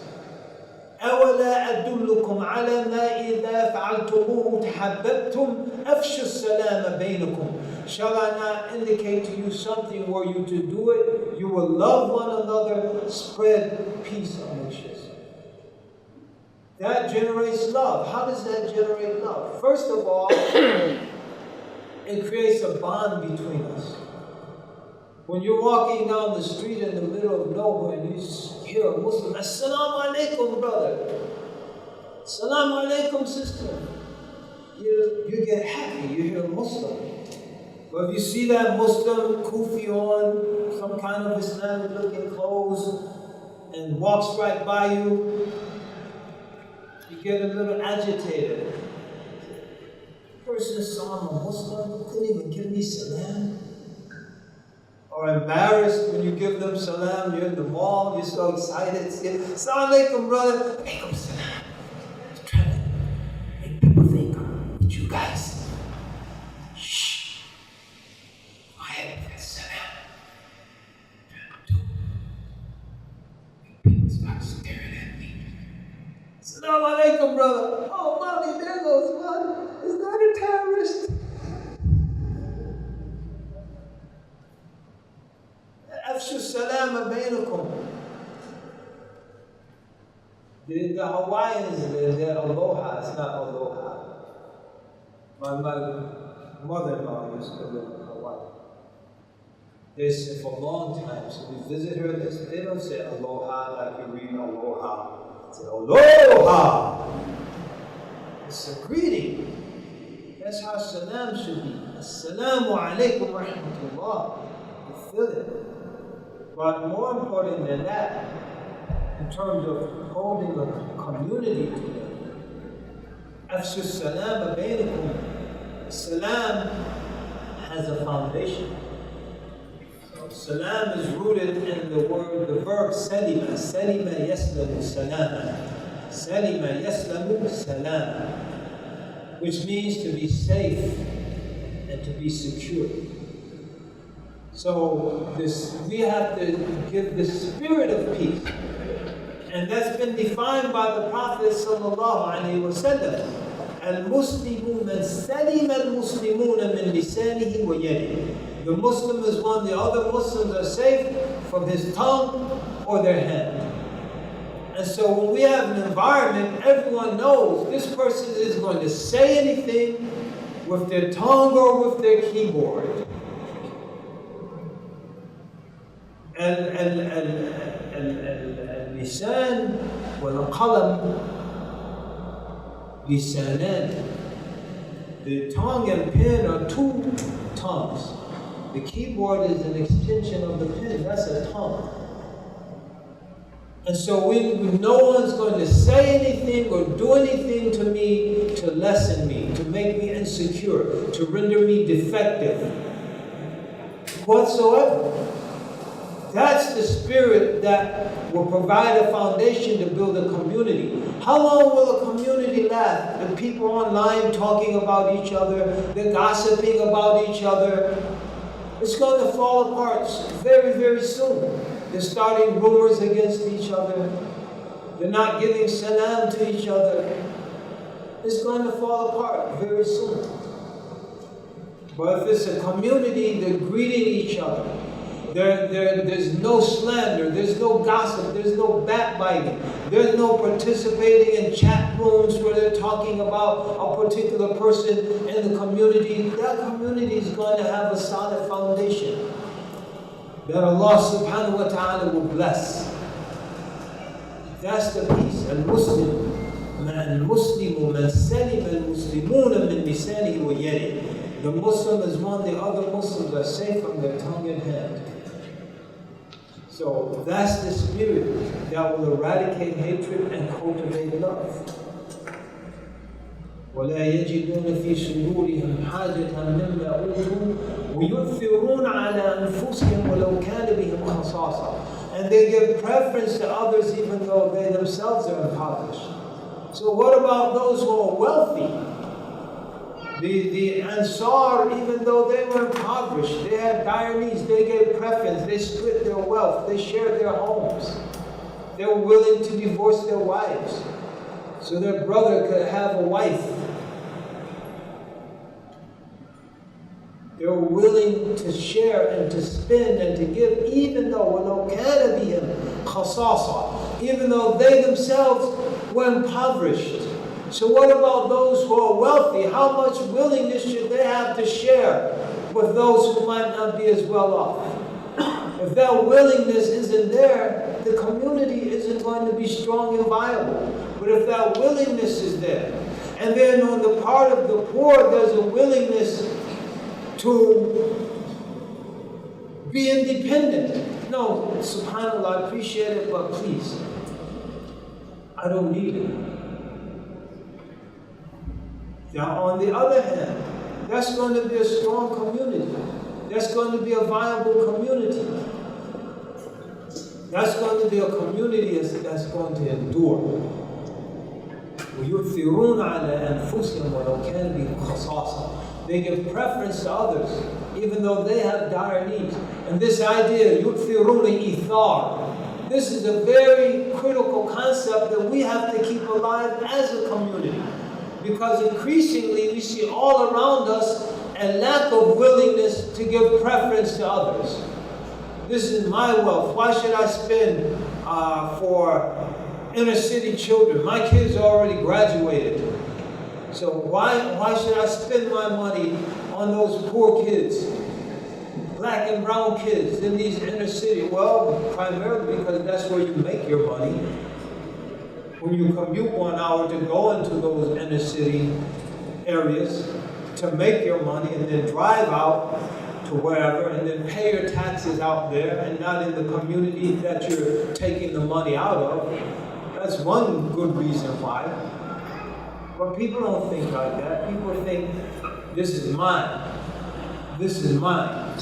أَوَلَا أَدُلُّكُمْ عَلَى مَا إِذَا فَعَلْتُمُوهُ تَحَبَّبْتُمْ أَفْشُوا السَّلَامَ بَيْنَكُمْ. Shall I not indicate to you something where you to do it, you will love one another, spread peace amongst yourselves. That generates love. How does that generate love? First of all, it creates a bond between us. When you're walking down the street in the middle of nowhere and you hear a Muslim, Assalamu alaikum, brother. Assalamu alaikum, sister. You get happy, you hear a Muslim. But if you see that Muslim kufi on, some kind of Islamic looking clothes, and walks right by you, you get a little agitated. The person saw I'm a Muslim, couldn't even give me salam. Or embarrassed when you give them salam, you're in the mall, you're so excited. Assalamu alaikum, brother. Alaikum salam. You're trying to make people think that you guys, shh, quiet, that's salam. People start staring at me. Assalamu alaikum, brother. Oh, mommy, there goes one. Is that a terrorist? Afshu salama bainakum. The Hawaiians, they're aloha, it's not aloha. My mother-in-law used to live in Hawaii. They said for a long time, so we visit her, they don't say aloha like you read aloha. They say aloha. It's a greeting. That's how salam should be. Assalamu alaikum wa rahmatullah. You feel it. But more important than that, in terms of holding a community together, afshu salam bainakum. Salam has a foundation. So salam is rooted in the verb salima. Salima yaslamu salama. Salima yaslamu salama. Which means to be safe and to be secure. So we have to give the spirit of peace. And that's been defined by the Prophet sallallahu alaihi wasallam. Al-Muslimu man salima al-Muslimuna min lisanihi wa yadihi. The Muslim is one the other Muslims are safe from his tongue or their hand. And so when we have an environment, everyone knows this person is going to say anything with their tongue or with their keyboard. اللسان والقلم لسانان. The tongue and pen are two tongues. The keyboard is an extension of the pen. That's a tongue. And so no one's going to say anything or do anything to me to lessen me, to make me insecure, to render me defective whatsoever. That's the spirit that will provide a foundation to build a community. How long will a community last? The people online talking about each other, they're gossiping about each other. It's going to fall apart very, very soon. They're starting rumors against each other. They're not giving salam to each other. It's going to fall apart very soon. But if it's a community, they're greeting each other. There's no slander, there's no gossip, there's no backbiting, there's no participating in chat rooms where they're talking about a particular person in the community. That community is going to have a solid foundation that Allah subhanahu wa ta'ala will bless. That's the peace. Al-Muslimu man salima al-Muslimuna min lisanihi wa yadihi. The Muslim is one the other Muslims are safe from their tongue and hand. So that's the spirit that will eradicate hatred and cultivate love. وَلَا يَجِدُونَ فِي صُدُورِهِمْ حَاجَةً مِمَّا أُوتُوا وَيُؤْثِرُونَ عَلَى أَنفُسِهِمْ وَلَوْ كَانَ بِهِمْ خَصَاصَةٌ. And they give preference to others even though they themselves are impoverished. So what about those who are wealthy? The Ansar, even though they were impoverished, they had dire needs, they gave preference, they split their wealth, they shared their homes. They were willing to divorce their wives so their brother could have a wife. They were willing to share and to spend and to give, even though وَلَوْ كَانَ بِهِمْ خَصَاصَةٌ, even though they themselves were impoverished. So what about those who are wealthy? How much willingness should they have to share with those who might not be as well off? If that willingness isn't there, the community isn't going to be strong and viable. But if that willingness is there, and then on the part of the poor, there's a willingness to be independent. No, subhanAllah, I appreciate it, but please, I don't need it. Now, on the other hand, That's going to be a strong community. That's going to be a viable community. That's going to be a community that's going to endure. وَيُؤْثِرُونَ عَلَىٰ أَنفُسِهِمْ وَلَوْ كَانَ بِهِمْ خَصَاصَةٌ. They give preference to others, even though they have dire needs. And this idea, يُؤْثِرُونَ إِيثَار, this is a very critical concept that we have to keep alive as a community. Because increasingly we see all around us a lack of willingness to give preference to others. This is my wealth. Why should I spend for inner city children? My kids are already graduated. So why should I spend my money on those poor kids? Black and brown kids in these inner city. Well, primarily because that's where you make your money. When you commute 1 hour to go into those inner city areas to make your money and then drive out to wherever and then pay your taxes out there and not in the community that you're taking the money out of. That's one good reason why. But people don't think like that. People think, this is mine. This is mine.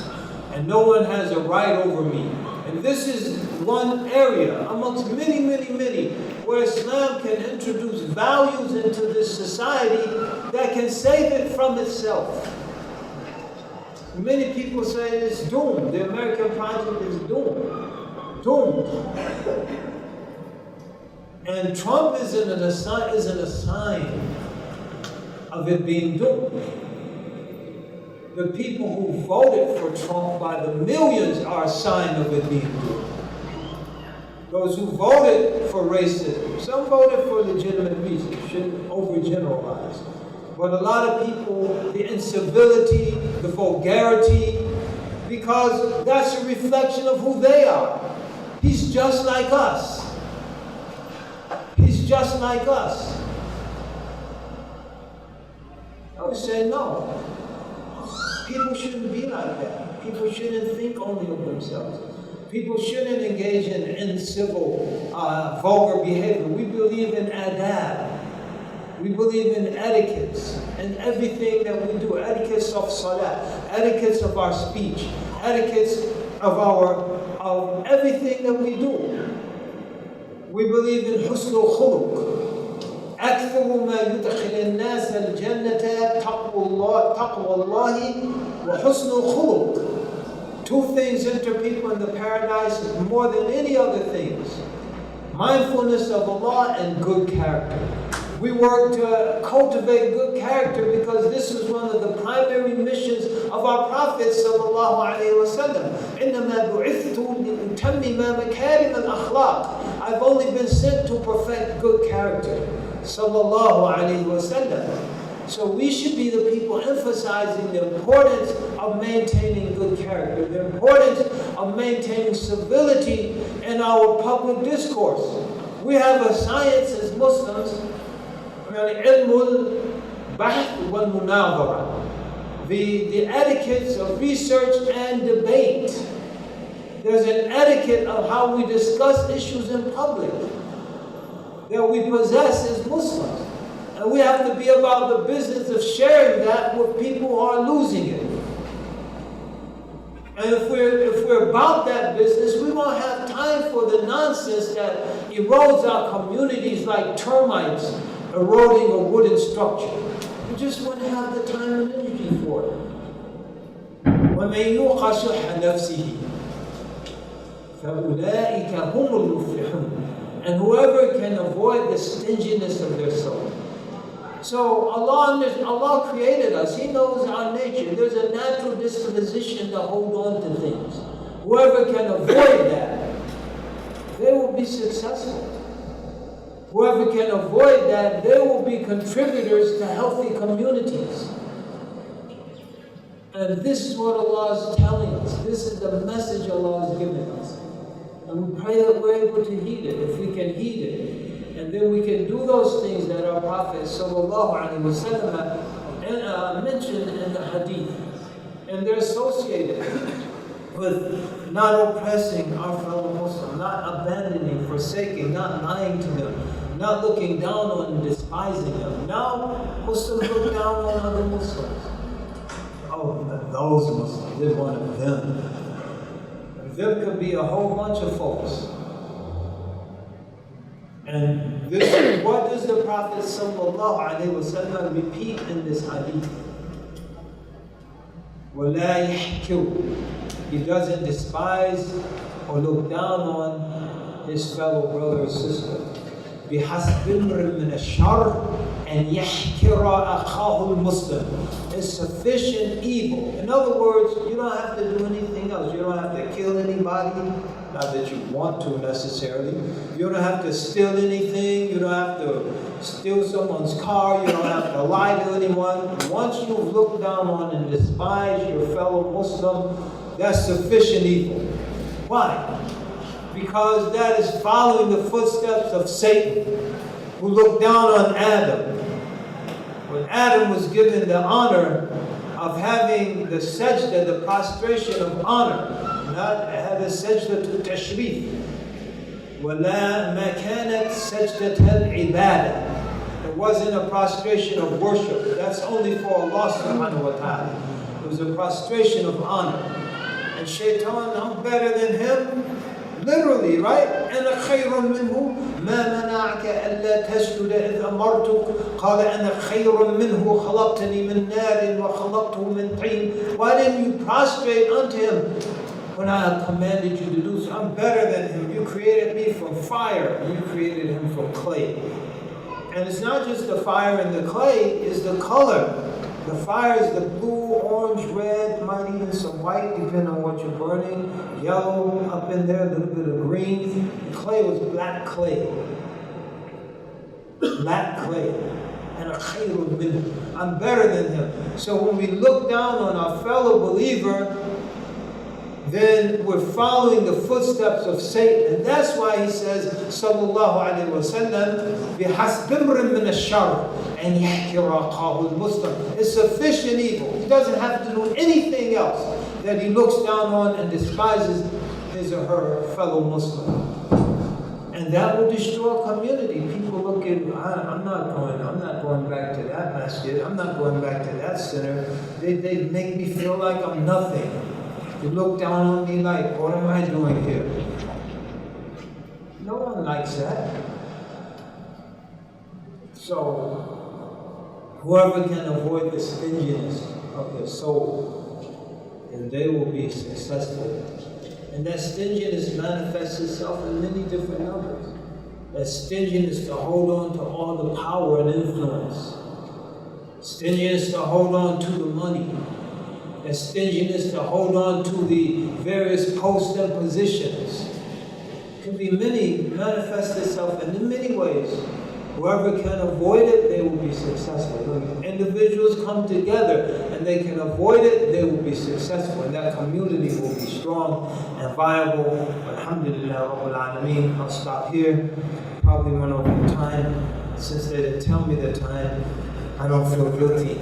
And no one has a right over me. And this is one area amongst many, many, many where Islam can introduce values into this society that can save it from itself. Many people say it's doomed. The American project is doomed. Doomed. And Trump isn't a sign of it being doomed. The people who voted for Trump by the millions are a sign of it being doomed. Those who voted for racism, some voted for legitimate reasons, shouldn't overgeneralize. But a lot of people, the incivility, the vulgarity, because that's a reflection of who they are. He's just like us. He's just like us. I would say no. People shouldn't be like that. People shouldn't think only of themselves. People shouldn't engage in civil, vulgar behavior. We believe in adab. We believe in etiquettes and everything that we do. Etiquettes of salah, etiquettes of our speech, etiquettes of everything that we do. We believe in husn al-khuluq. أكثر ما يدخل الناس الجنة تقوى الله وحسن الخلق. Two things enter people in the paradise more than any other things. Mindfulness of Allah and good character. We work to cultivate good character because this is one of the primary missions of our Prophet sallallahu alaihi wasallam. إنما بعثت لأتمم مكارم الأخلاق. I've only been sent to perfect good character. Sallallahu alaihi wasallam. So we should be the people emphasizing the importance of maintaining good character, the importance of maintaining civility in our public discourse. We have a science as Muslims, the etiquettes of research and debate. There's an etiquette of how we discuss issues in public that we possess as Muslims. And we have to be about the business of sharing that with people who are losing it. And if we're about that business, we won't have time for the nonsense that erodes our communities like termites eroding a wooden structure. We just won't have the time and energy for it. وَمَنْ يُوقَ شُحَّ نَفْسِهِ فَأُولَٰئِكَ هُمُ الْمُفْلِحُونَ. And whoever can avoid the stinginess of their soul. So Allah created us. He knows our nature. There's a natural disposition to hold on to things. Whoever can avoid that, they will be successful. Whoever can avoid that, they will be contributors to healthy communities. And this is what Allah is telling us. This is the message Allah is giving us. And we pray that we're able to heed it, if we can heed it. And then we can do those things that our Prophet ﷺ mentioned in the hadith. And they're associated with not oppressing our fellow Muslims, not abandoning, forsaking, not lying to them, not looking down on and despising them. Now Muslims look down on other Muslims. oh, those Muslims, they're one of them. There could be a whole bunch of folks. And this, what does the Prophet ﷺ repeat in this hadith? وَلَا يَحْكِرُ. He doesn't despise or look down on his fellow brother or sister. بِحَسْبِ امْرٍ مِّنَ الشَّرِّ أَنْ يَحْكِرَ أَخَاهُ الْمُسْلِمِ. It's sufficient evil. In other words, you don't have to do anything else. You don't have to kill anybody. Not that you want to necessarily. You don't have to steal anything. You don't have to steal someone's car. You don't have to lie to anyone. Once you've looked down on and despised your fellow Muslim, that's sufficient evil. Why? Because that is following the footsteps of Satan, who looked down on Adam. When Adam was given the honor of having the sajda, the prostration of honor, not have a sajda to tashrif. وَلَا مَا كَانَتْ سَجْدَةَ الْعِبَادَةِ. It wasn't a prostration of worship. That's only for Allah subhanahu wa ta'ala. It was a prostration of honor. And shaitan, I'm better than him. Literally, right? أنا خير منه ما منعك ألا تسجد إذ أمرتك قال أنا خير منه خلقتني من نار وخلقته من طين. Why didn't you prostrate unto him when I commanded you to do so? I'm better than him. You created me from fire and you created him from clay. And it's not just the fire and the clay, it's the color. The fire is the blue, orange, red, might even some white, depending on what you're burning. Yellow up in there, a little bit of green. The clay was black clay. Black clay. And a khayrun minhu. I'm better than him. So when we look down on our fellow believer, then we're following the footsteps of Satan. And that's why he says, sallallahu alayhi wa sallam, بِحَسْبِ امْرٍ مِّنَ الشَّرِّ أَنْ يَحْكِرَ أَخَاهُ الْمُسْلِمِ. It's sufficient evil. He doesn't have to do anything else that he looks down on and despises his or her fellow Muslim. And that will destroy a community. People look at, I'm not going back to that masjid. I'm not going back to that center. They make me feel like I'm nothing. They look down on me like, what am I doing here? No one likes that. So, whoever can avoid the stinginess of their soul, then they will be successful. And that stinginess manifests itself in many different numbers. That stinginess to hold on to all the power and influence. Stinginess to hold on to the money. That stinginess to hold on to the various posts and positions. It can be many, manifest itself in many ways. Whoever can avoid it, they will be successful. When individuals come together and they can avoid it, they will be successful. And that community will be strong and viable. Alhamdulillah Rabbil Alameen. I'll stop here. Probably run over time. Since they didn't tell me the time, I don't feel guilty.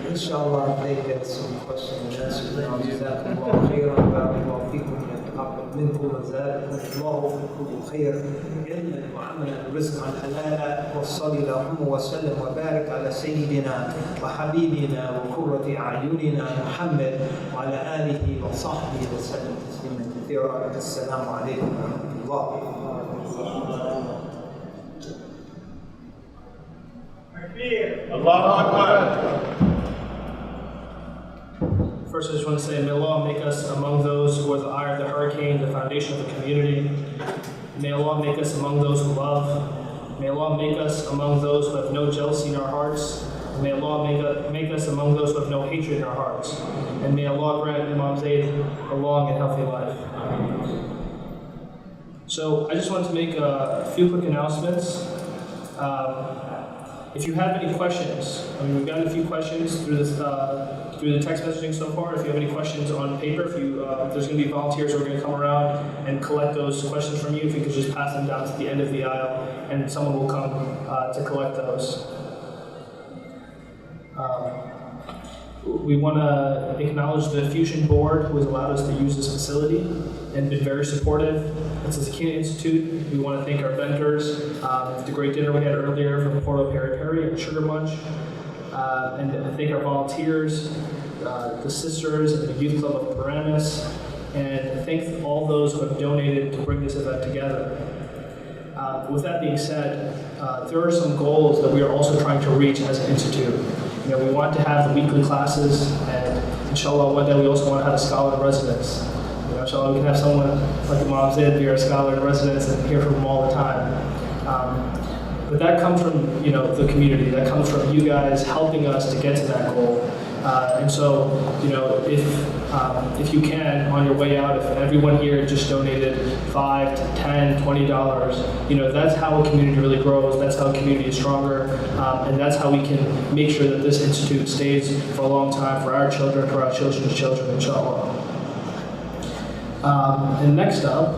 Inshallah, they get some questions and answers now. Jazakumullah khairan, barakallahu feekum, yataqabbal minkum, wa zadakumullahu fi kulli khair, ilman wa amalan, rizqan halala, wa salli lahumma wa sallam wa barik ala sayyidina wa habibina wa qurrati a'yunina Muhammad wa ala alihi wa sahbihi wa sallam tasliman kathira. Assalamu alaikum wa rahmatullah. Allahu Akbar. First, I just want to say, may Allah make us among those who are the eye of the hurricane, the foundation of the community. May Allah make us among those who love. May Allah make us among those who have no jealousy in our hearts. May Allah make us among those who have no hatred in our hearts. And may Allah grant Imam Zaid a long and healthy life. So, I just wanted to make a few quick announcements. If you have any questions, we've gotten a few questions through the text messaging so far. If you have any questions on paper, there's going to be volunteers who are going to come around and collect those questions from you. If you could just pass them down to the end of the aisle, and someone will come to collect those. We want to acknowledge the Fusion Board, who has allowed us to use this facility and been very supportive. It's the Sakinah Institute. We want to thank our vendors, the great dinner we had earlier from Porto Peri Peri and Sugar Munch. and I thank our volunteers, the sisters and the Youth Club of Paramus, and thank all those who have donated to bring this event together. With that being said, there are some goals that we are also trying to reach as an institute. We want to have the weekly classes, and inshallah, one day we also want to have a scholar in residence. Inshallah, we can have someone like Imam Zaid be our scholar in residence and hear from him all the time. But that comes from the community. That comes from you guys helping us to get to that goal. And so, if you can, on your way out, if everyone here just donated $5 to $10, $20, that's how a community really grows. That's how a community is stronger, and that's how we can make sure that this institute stays for a long time for our children, for our children's children, inshallah. And next up,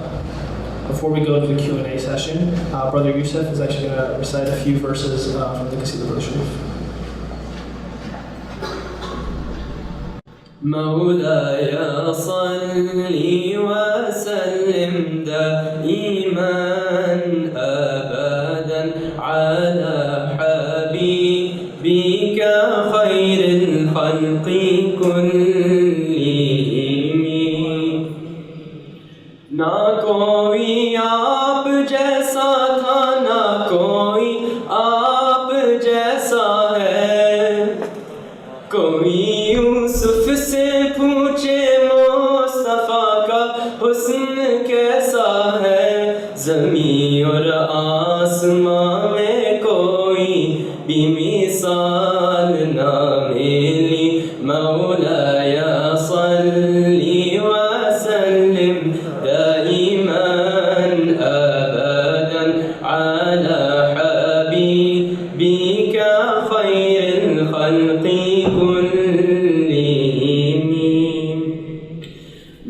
before we go to the Q&A session, Brother Yusuf is actually going to recite a few verses from the Qasida Sharif. مولاي صل وسلم دائما أبدا على حبيبك خير الخلق كلهم ना कोई आप जैसा था ना कोई आप जैसा है कोई यूसुफ से पूछे मुस्तफा का हुस्न कैसा है ज़मीं और आसमां में कोई भी मिसाल ना मिली मौलाय सल्ली वसल्लिम दाइमन अबदन अला हबीबिका खैरिल खल्क़ि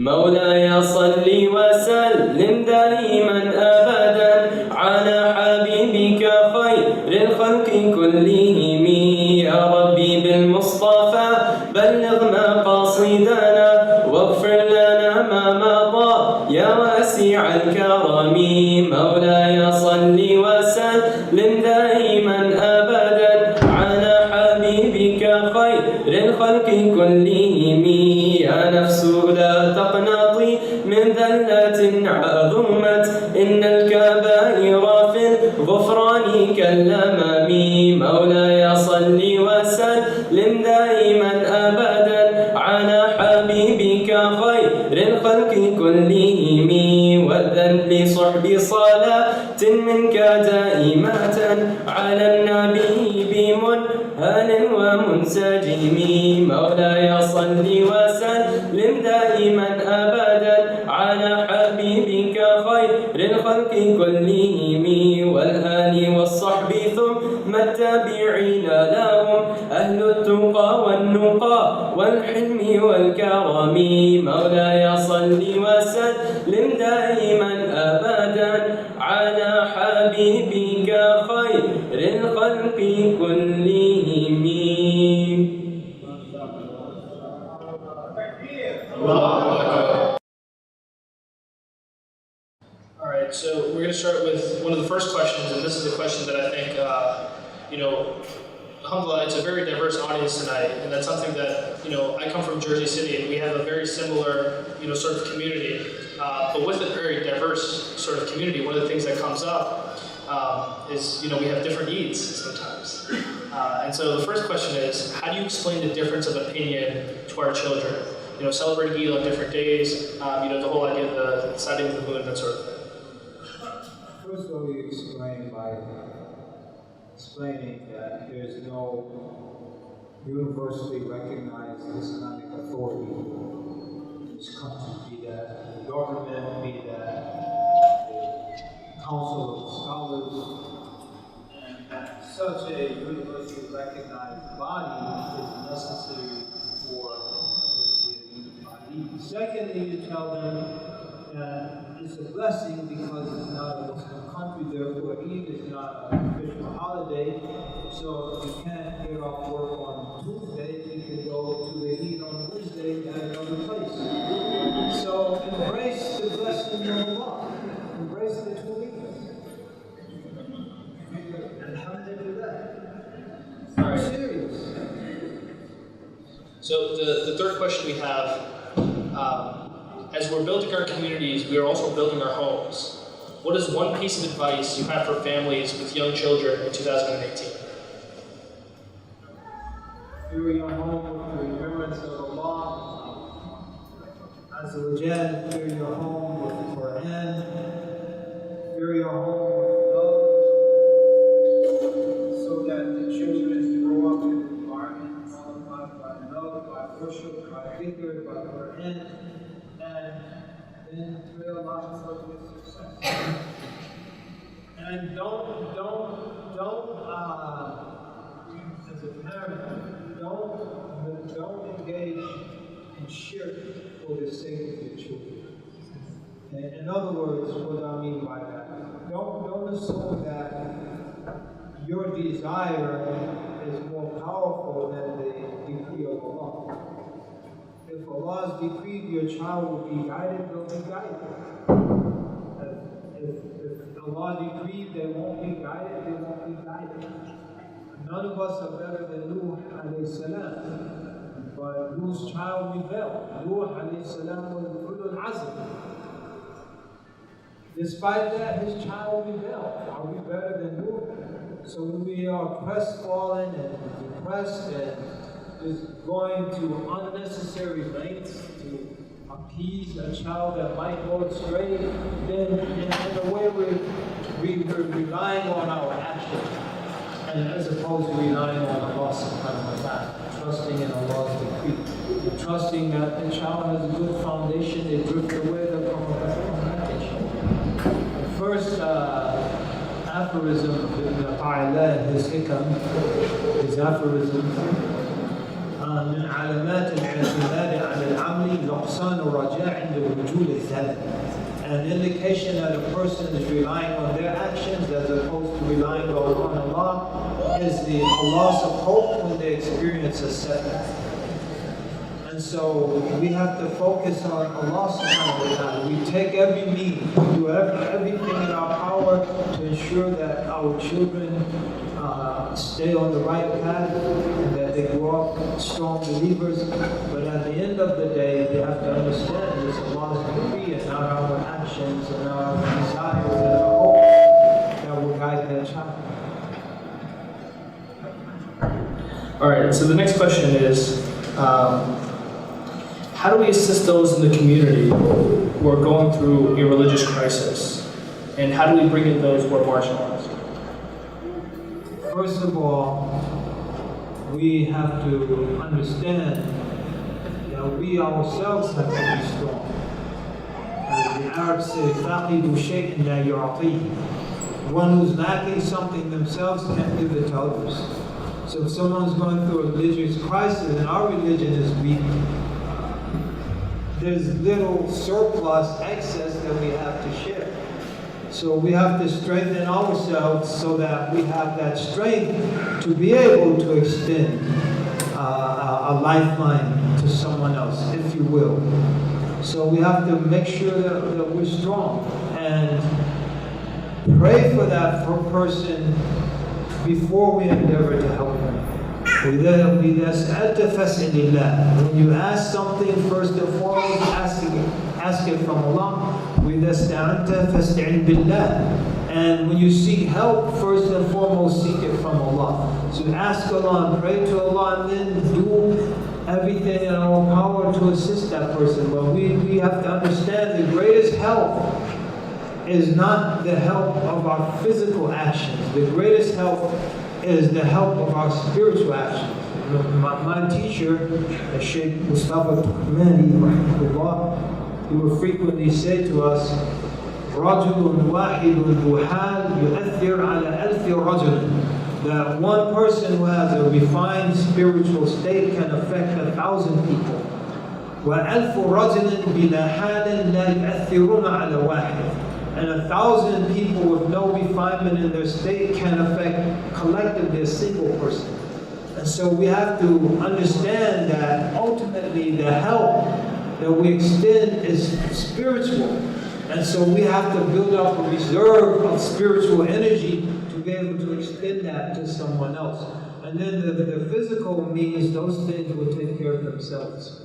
مولاي صل وسلم دائما أبدا على حبيبك خير الخلق كلهم يا ربي بالمصطفى بلغ مقاصدنا واغفر لنا ما مضى يا واسع الكرم مولاي صل وسلم دائما أبدا على حبيبك خير الخلق كلهم يا نفس لا تقنطي من ذلة عظمت إن الكبائر في الغفران كالأمام مولاي صل وسلم دائما أبدا على حبيبك خير الخلق كلهم وأذن لصحب صلاة منك دائمة على النبي بمنهل ومنسجم مولاي صل وسلم دائما أبدا على حبيبك خير الخلق كلهم والآل والصحب ثم التابعين لهم أهل التقى والنقى والحلم والكرم مولاي صل وسلم دائما أبدا على حبيبك خير الخلق كلهم All right, so we're going to start with one of the first questions, and this is a question that I think, alhamdulillah, it's a very diverse audience tonight, and that's something that, I come from Jersey City, and we have a very similar, sort of community, but with a very diverse sort of community, one of the things that comes up is, we have different needs sometimes. And so the first question is, how do you explain the difference of opinion to our children? Celebrating Eid on different days, the whole idea of the sighting of the moon, that sort of thing. First of all, you explain by explaining that there's no universally recognized Islamic authority in this country, be that the government, be that the Council of Scholars, and such a universally recognized body is necessary for the body. Secondly, you tell them that it's a blessing because it's not a Muslim country, therefore Eid is not an official holiday. So if you can't get off work on Tuesday, you can go to the Eid on Wednesday at another place. So embrace the blessing of Allah. Embrace the two Eids. Alhamdulillah. Very serious. So the third question we have, as we're building our communities, we are also building our homes. What is one piece of advice you have for families with young children in 2018? Fear your home with the remembrance of Allah. Azza wa Jal, fear your home with the Quran. Fear your home with love, so that the children grow up in an environment qualified by love, by worship, by dhikr, by Quran, and then realize what is success. And don't as a parent, don't engage in shirk for the sake of your children. In other words, what I mean by that, don't assume that your desire is more powerful than the decree of Allah. If Allah's decreed your child will be guided, they'll be guided. If Allah decreed they won't be guided, they won't be guided. None of us are better than Nuh alayhi salam, but Nuh's child rebelled. Nuh alayhi salam was ulul azm. Despite that, his child rebelled. Are we better than Nuh? So when we are crestfallen and depressed and just going to unnecessary lengths to appease a child that might go astray, then in a way we're relying on our actions, and as opposed to relying on Allah subhanahu wa ta'ala, trusting in Allah's decree, trusting that the child has a good foundation, they drift away, they'll come up with foundation. The first aphorism of Ibn A'la, his hikam, his aphorism, من علامات الاعتماد على العمل نقصان الرجاء عند وجود الذنب. An indication that a person is relying on their actions as opposed to relying on Allah is the loss of hope when they experience a setback. And so we have to focus on Allah subhanahu wa ta'ala. We take every means, we do everything in our power to ensure that our children stay on the right path and that they grow up strong believers. But at the end of the day, they have to understand it's Allah's decree and not our actions and our desires and our hope that will guide their child. All right, so the next question is, how do we assist those in the community who are going through a religious crisis? And how do we bring in those who are marginalized? First of all, we have to understand that we ourselves have to be strong. As the Arabs say, فَقِدُ شَيْءٍ لَا يُعْطِيهِ. One who's lacking something themselves can't give it to others. So if someone's going through a religious crisis and our religion is weak, there's little surplus, excess that we have to share. So we have to strengthen ourselves so that we have that strength to be able to extend a lifeline to someone else, if you will. So we have to make sure that we're strong and pray for that person before we endeavor to help them. When you ask something, first and foremost, ask it from Allah. And when you seek help, first and foremost, seek it from Allah. So ask Allah and pray to Allah, and then do everything in our power to assist that person. But we have to understand the greatest help is not the help of our physical actions. The greatest help is the help of our spiritual actions. My teacher, Sheikh Mustafa Tuhmani, he would frequently say to us, رَجُلٌ وَاحِدٌ ذُو حَالٍ يُؤَثِّرُ عَلَى أَلْفِ رَجُلٍ. That one person who has a refined spiritual state can affect 1,000 people. وَأَلْفُ رَجُلٍ بِلَا حَالٍ لَا يُؤَثِّرُونَ عَلَى وَاحِدٍ. And 1,000 people with no refinement in their state can affect collectively a single person. And so we have to understand that ultimately the help that we extend is spiritual. And so we have to build up a reserve of spiritual energy to be able to extend that to someone else. and then the physical means those things will take care of themselves.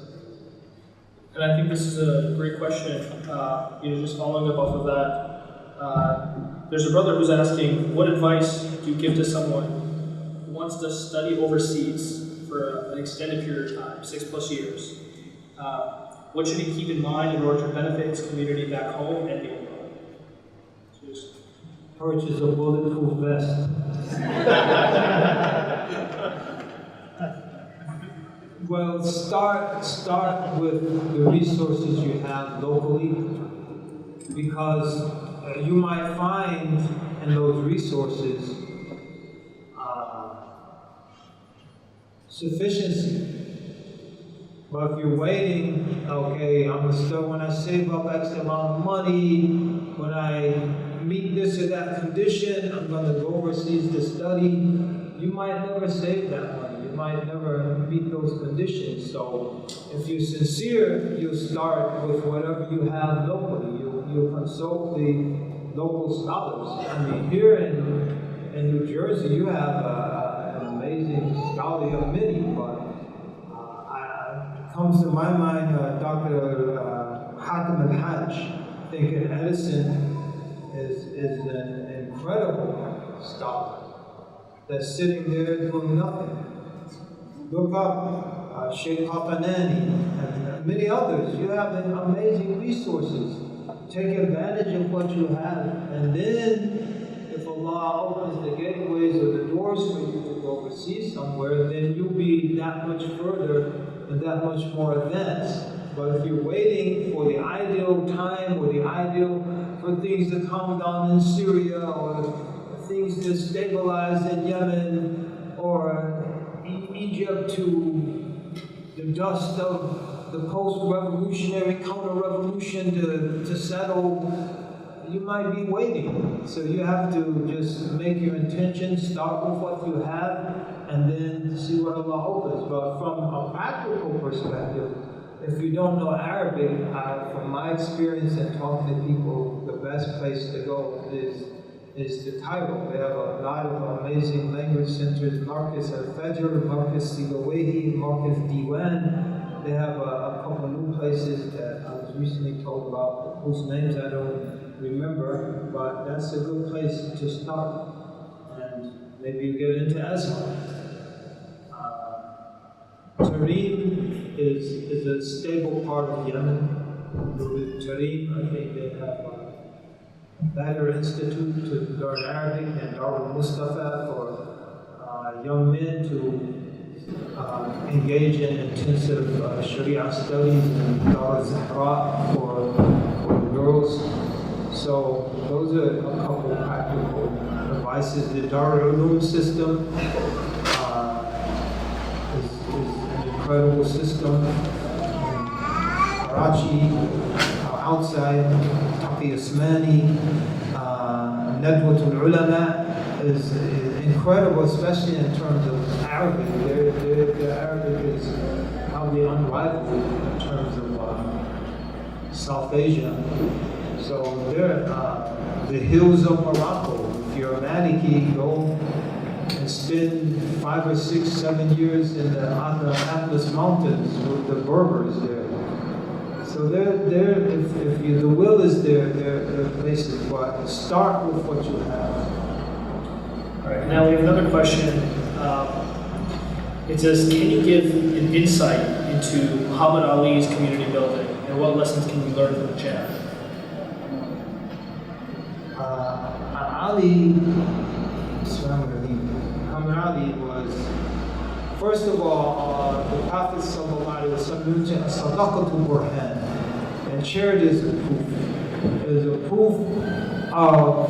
And I think this is a great question. Just following up off of that, there's a brother who's asking, what advice do you give to someone who wants to study overseas for an extended period of time, 6+ years? What should he keep in mind in order to benefit his community back home and beyond? Purchase a bulletproof vest. Well, start with the resources you have locally, because you might find in those resources sufficiency. But if you're waiting, okay, I'm gonna start when I save up X amount of money, when I meet this or that condition, I'm gonna go overseas to study. You might never save that money. You might never meet those conditions. So if you're sincere, you'll start with whatever you have locally. You'll consult the local scholars. I mean, here in New Jersey, you have an amazing scholar. You have many, but comes to my mind, Dr. Hatem al-Hajj. I think in Edison is an incredible scholar that's sitting there doing nothing. Look up Sheikh Qatanani and many others. You have amazing resources. Take advantage of what you have, and then if Allah opens the gateways or the doors for you to go overseas somewhere, then you'll be that much further and that much more advanced. But if you're waiting for the ideal time or the ideal for things to calm down in Syria or things to stabilize in Yemen or Egypt to the dust of the post-revolutionary counter-revolution to settle, you might be waiting. So you have to just make your intention, start with what you have, and then see what Allah opens. But from a practical perspective, if you don't know Arabic, from my experience and talking to people, the best place to go is to Cairo. They have a lot of amazing language centers, Marcus Al-Fajr, Marcus Sigawahi, Marcus Diwan. They have a couple new places that I was recently told about, whose names I don't remember, but that's a good place to start. And maybe you get into Azhar. Tarim is a stable part of Yemen. With Tarim, I think they have a better institute to learn Arabic and Darul Mustafa for young men to engage in intensive Sharia studies, and Darul Zahra for girls. So those are a couple of practical advices. The Darul Ulum system incredible system. Karachi, outside, Taqi Osmani, Nadwatul Ulama is incredible, especially in terms of Arabic. Their Arabic is probably unrivaled in terms of South Asia. So they're the hills of Morocco. If you're a Maliki, go and spend 5 or 6, 7 years in the Atlas Mountains with the Berbers there. So if the will is there, there are places, but start with what you have. All right, now we have another question. It says, can you give an insight into Muhammad Ali's community building, and what lessons can we learn from the chap? Muhammad Ali was, first of all, the Prophet ﷺ said, Sadaqatu Burhan, and charity is a proof. It is a proof of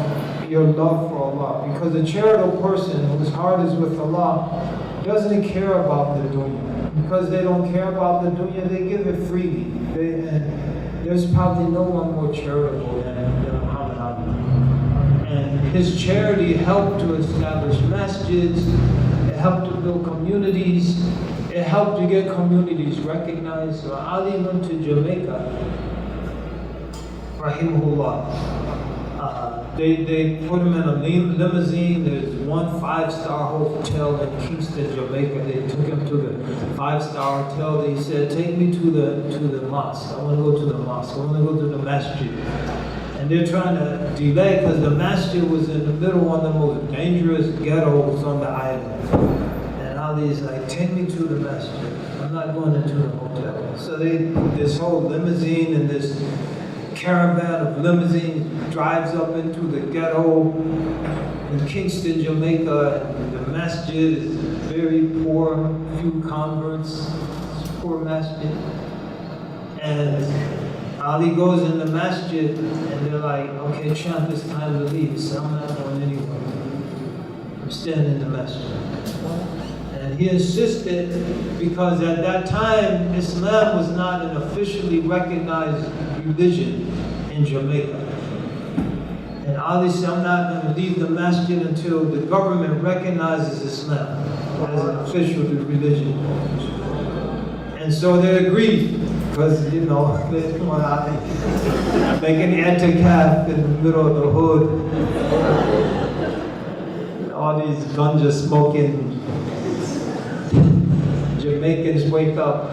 your love for Allah, because a charitable person whose heart is with Allah doesn't care about the dunya. Because they don't care about the dunya, they give it freely. And there's probably no one more charitable than Muhammad Ali. And his charity helped to establish masjids, it helped to build communities, it helped to get communities recognized. So Ali went to Jamaica, rahimahullah. They put him in a limousine. There's one 5-star hotel in Kingston, Jamaica. They took him to the 5-star hotel. They said, "Take me to the mosque. I want to go to the mosque. I want to go to the masjid." And they're trying to delay because the masjid was in the middle of one of the most dangerous ghettos on the island. And Ali's like, "Take me to the masjid. I'm not going into the hotel." So this whole limousine and this caravan of limousines drives up into the ghetto in Kingston, Jamaica. And the masjid is very poor, few converts, poor masjid. And Ali goes in the masjid and they're like, "Okay, champ, it's time to leave." So "I'm not going anywhere. I'm staying in the masjid." And he insisted because at that time, Islam was not an officially recognized religion in Jamaica. And Ali said, "I'm not going to leave the masjid until the government recognizes Islam as an official religion." And so they agreed, because, they didn't want to make an anti-calf in the middle of the hood. And all these ganja smoking Jamaicans wake up.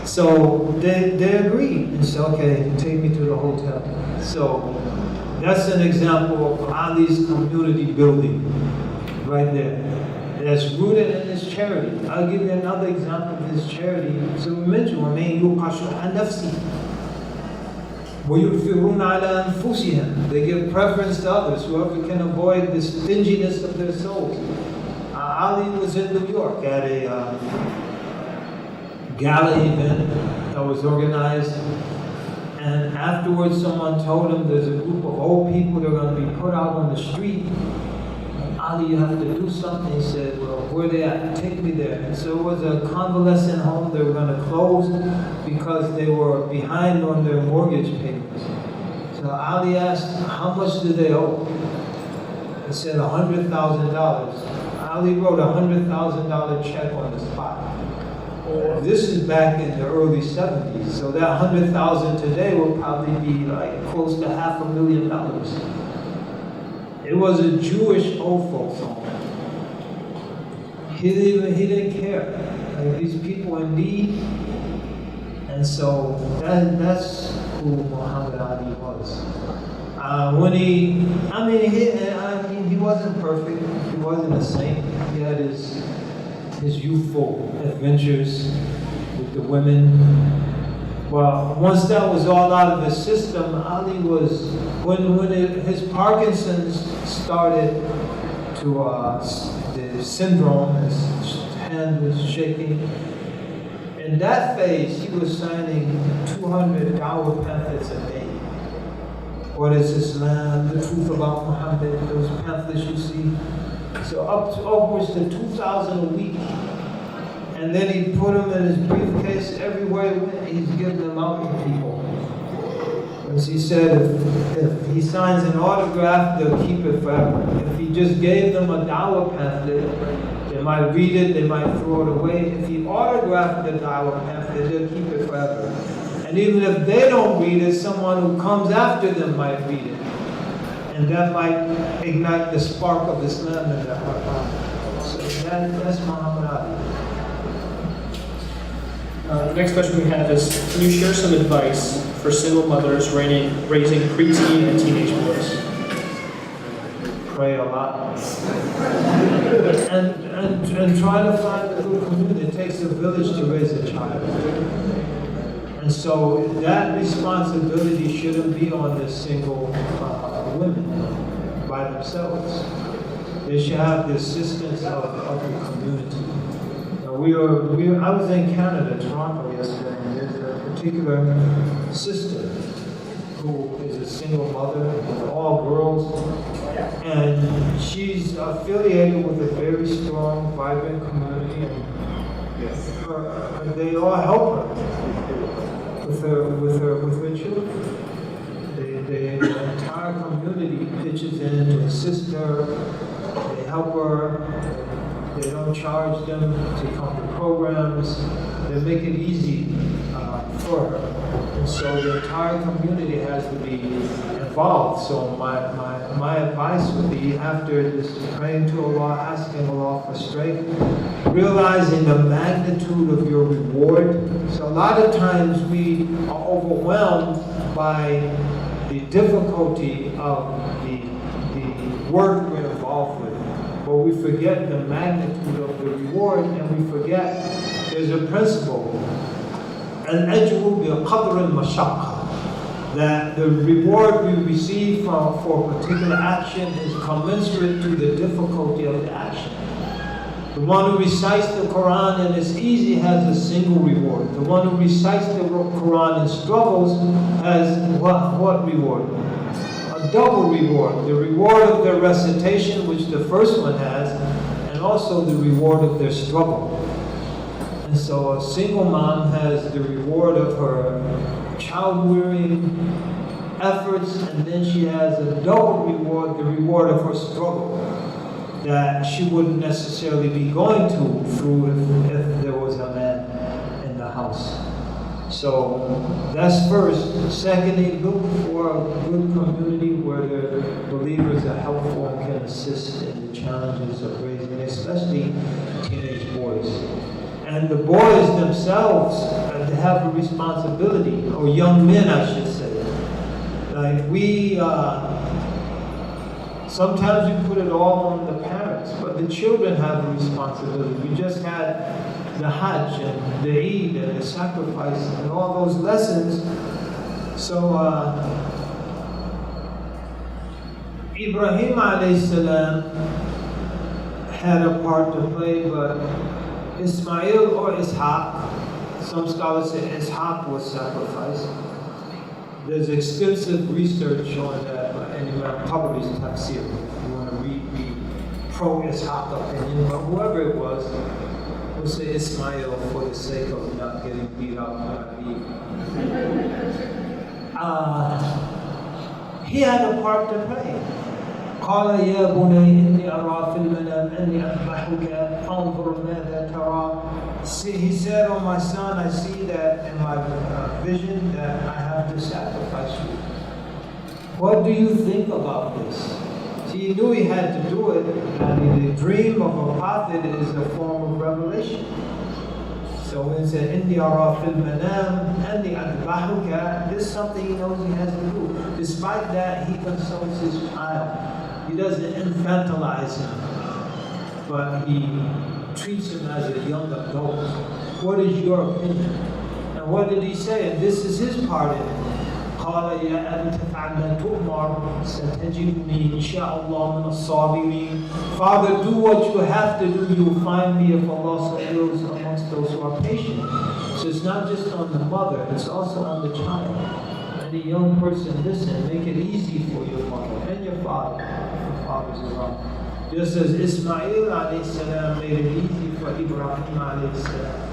So they agreed and said, "Okay, take me to the hotel." So that's an example of Ali's community building right there. That's rooted in his charity. I'll give you another example of his charity. So we mentioned, وَمَن يُوقَ شُحَّ نَفْسِهِ وَيُؤْثِرُونَ عَلَى أَنفُسِهِمْ. They give preference to others, whoever can avoid the stinginess of their souls. Ali was in New York at a gala event that was organized, and afterwards someone told him there's a group of old people that are going to be put out on the street. Ali, you have to do something. He said, "Well, where are they at? Take me there." And so it was a convalescent home they were going to close because they were behind on their mortgage payments. So Ali asked, "How much do they owe?" He said, $100,000. Ali wrote a $100,000 check on the spot. This is back in the early 70s, so that $100,000 today will probably be like close to $500,000. It was a Jewish old folks home. He didn't care. Like, these people in need, and so that's who Muhammad Ali was. He wasn't perfect. He wasn't a saint. He had his youthful adventures with the women. Well, once that was all out of his system, Ali was, his Parkinson's started to, the syndrome, his hand was shaking. In that phase, he was signing 200 dawah pamphlets a day. What is Islam? The truth about Muhammad, those pamphlets you see. So upwards to 2,000 a week. And then he put them in his briefcase everywhere he went. He's giving them out to people. As he said, if he signs an autograph, they'll keep it forever. If he just gave them a dawah pamphlet, they might read it, they might throw it away. If he autographed the dawah pamphlet, they'll keep it forever. And even if they don't read it, someone who comes after them might read it. And that might ignite the spark of Islam in their heart. So that's Muhammad Ali. The next question we have is, can you share some advice for single mothers raising preteen and teenage boys? Pray a lot. And try to find a good community. It takes a village to raise a child. And so that responsibility shouldn't be on the single women by themselves. They should have the assistance of the community. I was in Canada, Toronto yesterday, and there's a particular sister who is a single mother with all girls, and she's affiliated with a very strong, vibrant community, and they all help her with her children. The entire community pitches in to assist her. They help her. They don't charge them to come to programs. They make it easy for her. And so the entire community has to be involved. So my advice would be, after this praying to Allah, asking Allah for strength, realizing the magnitude of your reward. So a lot of times we are overwhelmed by the difficulty of the work we're involved with. But we forget the magnitude of the reward, and we forget there's a principle, al-ajru bi-qadr al-mashaqqa, that the reward we receive for a particular action is commensurate to the difficulty of the action. The one who recites the Quran and is easy has a single reward. The one who recites the Quran and struggles has what reward? A double reward. The reward of their recitation, which the first one has, and also the reward of their struggle. And so a single mom has the reward of her child-rearing efforts, and then she has a double reward, the reward of her struggle, that she wouldn't necessarily be going through if there was a man in the house. So that's first. Secondly, look for a good community where the believers are helpful and can assist in the challenges of raising, especially teenage boys. And the boys themselves have a responsibility, or young men, I should say. Like sometimes we put it all on the parents, but the children have a responsibility. We just had the Hajj and the Eid and the sacrifice and all those lessons. So Ibrahim alayhi salam had a part to play, but Ismail or Ishaq, some scholars say Ishaq was sacrificed. There's extensive research on that in Imam Zaid Shakir. If you want to read the pro-Ishaq opinion, but whoever it was, we'll say Ismail for the sake of not getting beat up by he had a part to play. قال يا بني إني أرى في المنام أني أذبحك فانظر ماذا ترى. He said, "Oh my son, I see that in my vision that I have to sacrifice you. What do you think about this?" See, he knew he had to do it. And the dream of a prophet is a form of revelation. So when it said, "Inni ara fil manam, anni adbahuka," this is something he knows he has to do. Despite that, he consults his child. He doesn't infantilize him, but he treats him as a young adult. What is your opinion? And what did he say? And this is his part in it. قال يا أبت افعل ما تؤمر ستجدني إن شاء الله من الصابرين. Father, do what you have to do. You will find me, if Allah so wills, amongst those who are patient. So it's not just on the mother, it's also on the child. And the young person, listen, make it easy for your mother and your father. Your father's around. Just as Ismail alayhi salam made it easy for Ibrahim alayhi salam.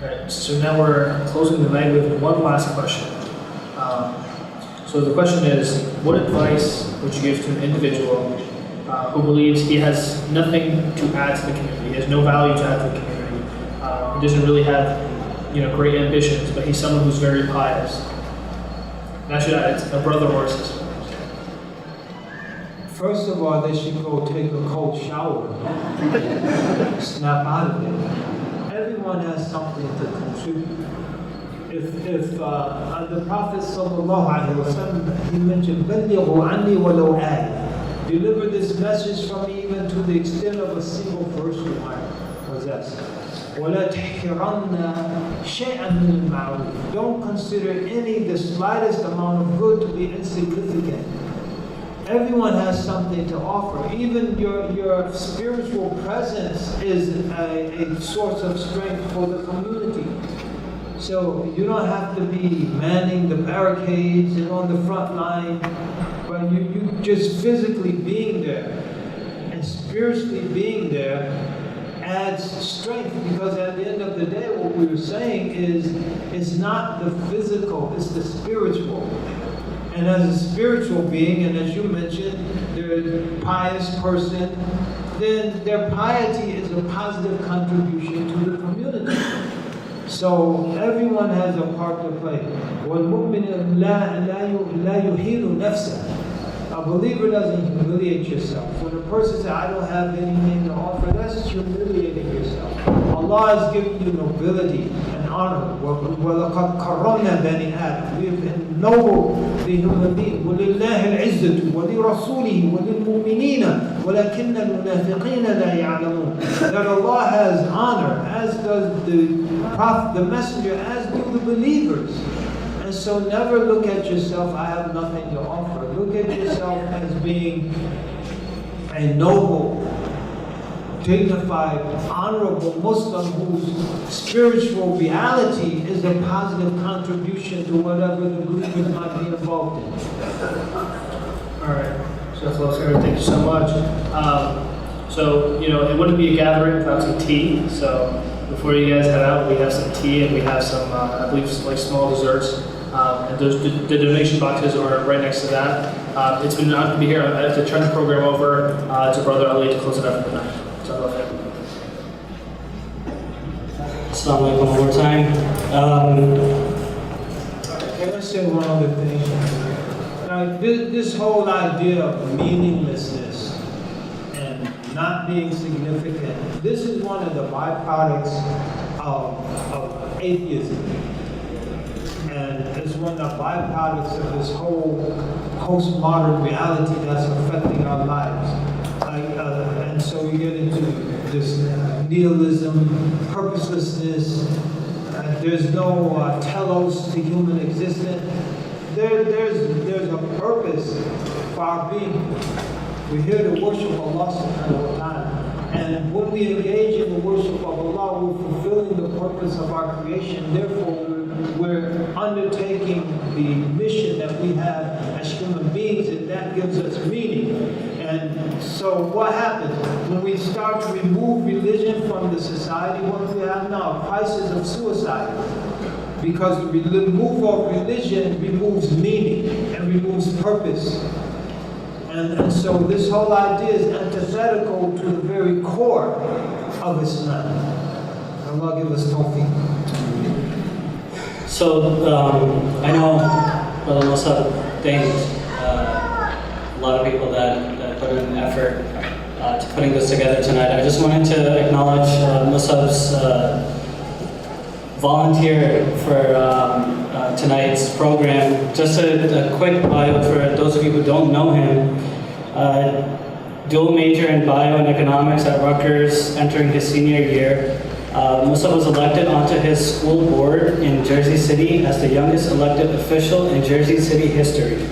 Right, so now we're closing the night with one last question. So the question is, what advice would you give to an individual who believes he has nothing to add to the community, he has no value to add to the community, he doesn't really have great ambitions, but he's someone who's very pious? And I should add, it's a brother or a sister. First of all, they should go take a cold shower, snap out of it. Everyone has something to contribute. If the Prophet sallallahu alaihi wasallam, he mentioned, "Ballighu anni walau ayah." Deliver this message from me even to the extent of a single verse you might possess. وَلَا تَحْكِرَنَّ شَيْئًا مِنَ الْمَعْرُوفِ. Don't consider the slightest amount of good to be insignificant. Everyone has something to offer. Even your spiritual presence is a source of strength for the community. So you don't have to be manning the barricades and on the front line, but you just physically being there and spiritually being there adds strength, because at the end of the day, what we were saying is, it's not the physical, it's the spiritual. And as a spiritual being, and as you mentioned, they're a pious person, then their piety is a positive contribution to the community. So everyone has a part to play. وَالْمُؤْمِنُ لَا يُهِينُ نَفْسَهُ. A believer doesn't humiliate yourself. When a person says, I don't have anything to offer, that's humiliating yourself. Allah has given you nobility and honor. وَلَقَدْ كَرَّمْنَا بَنِي آدَمَ. We have ennobled the human being. وَلِلَّهِ الْعِزَّةُ وَلِرَسُولِهِ وَلِلْمُؤْمِنِينَ وَلَكِنَّ الْمُنَافِقِينَ لَا يَعْلَمُونَ. That Allah has honor, as does the Prophet, the Messenger, as do the believers. And so never look at yourself, I have nothing to offer. Look at yourself as being a noble, dignified, honorable Muslim whose spiritual reality is a positive contribution to whatever the group might be involved in. All right. So, thank you so much. So, it wouldn't be a gathering without some tea. So, before you guys head out, we have some tea and we have some, I believe, like small desserts. And the donation boxes are right next to that. It's been an honor to be here. I have to turn the program over to Brother Ali to close it up for the night. So, go ahead. Assalamu alaikum one more time. Can I say one other thing? Now, this whole idea of meaninglessness and not being significant, this is one of the byproducts of atheism. And it's one of the byproducts of this whole postmodern reality that's affecting our lives. And so you get into this nihilism, purposelessness. There's no telos to human existence. There's a purpose for our being. We're here to worship Allah subhanahu wa ta'ala. And when we engage in the worship of Allah, we're fulfilling the purpose of our creation. Therefore, we're undertaking the mission that we have as human beings, and that gives us meaning. And so what happens? When we start to remove religion from the society, what do we have now? A crisis of suicide. Because the removal of religion removes meaning and removes purpose. And so this whole idea is antithetical to the very core of Islam. Allah give us tawfiq. So, I know Brother Musa thanked a lot of people that put in effort to putting this together tonight. I just wanted to acknowledge Musab's volunteer for tonight's program. Just a quick bio for those of you who don't know him. Dual major in bio and economics at Rutgers, entering his senior year. Musa was elected onto his school board in Jersey City as the youngest elected official in Jersey City history,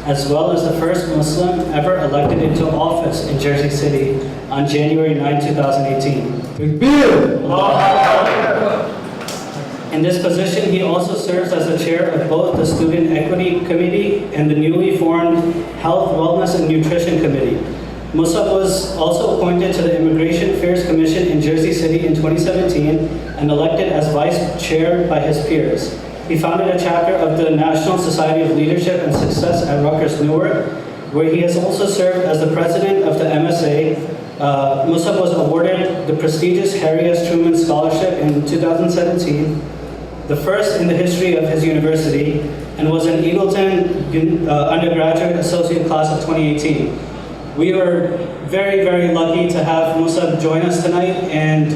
as well as the first Muslim ever elected into office in Jersey City on January 9, 2018. In this position, he also serves as the chair of both the Student Equity Committee and the newly formed Health, Wellness, and Nutrition Committee. Musa was also appointed to the Immigration Affairs Commission in Jersey City in 2017 and elected as vice chair by his peers. He founded a chapter of the National Society of Leadership and Success at Rutgers Newark, where he has also served as the president of the MSA. Musa was awarded the prestigious Harry S. Truman Scholarship in 2017, the first in the history of his university, and was an Eagleton undergraduate associate class of 2018. We were very, very lucky to have Musa join us tonight, and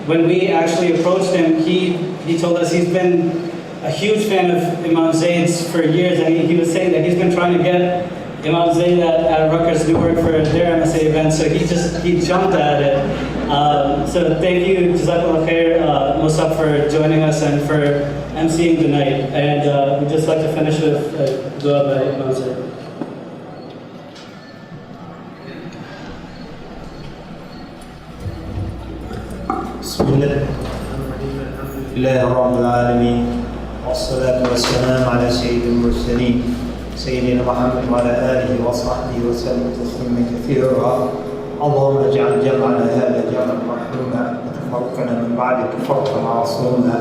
when we actually approached him, he told us he's been a huge fan of Imam Zaid's for years, and he was saying that he's been trying to get Imam Zaid at Rutgers Newark for their MSA event, so he jumped at it. So thank you, Jazakallah Khair, Musa, for joining us and for emceeing tonight. And we'd just like to finish with a dua by Imam Zaid. بسم الله رب العالمين والصلاة والسلام على سيد المرسلين سيدنا محمد وعلى آله وصحبه وسلم تسليما كثيرا. اللهم اجعل جمعنا هذا جمعا مرحوما وتفرقنا من بعده فرقا معصوما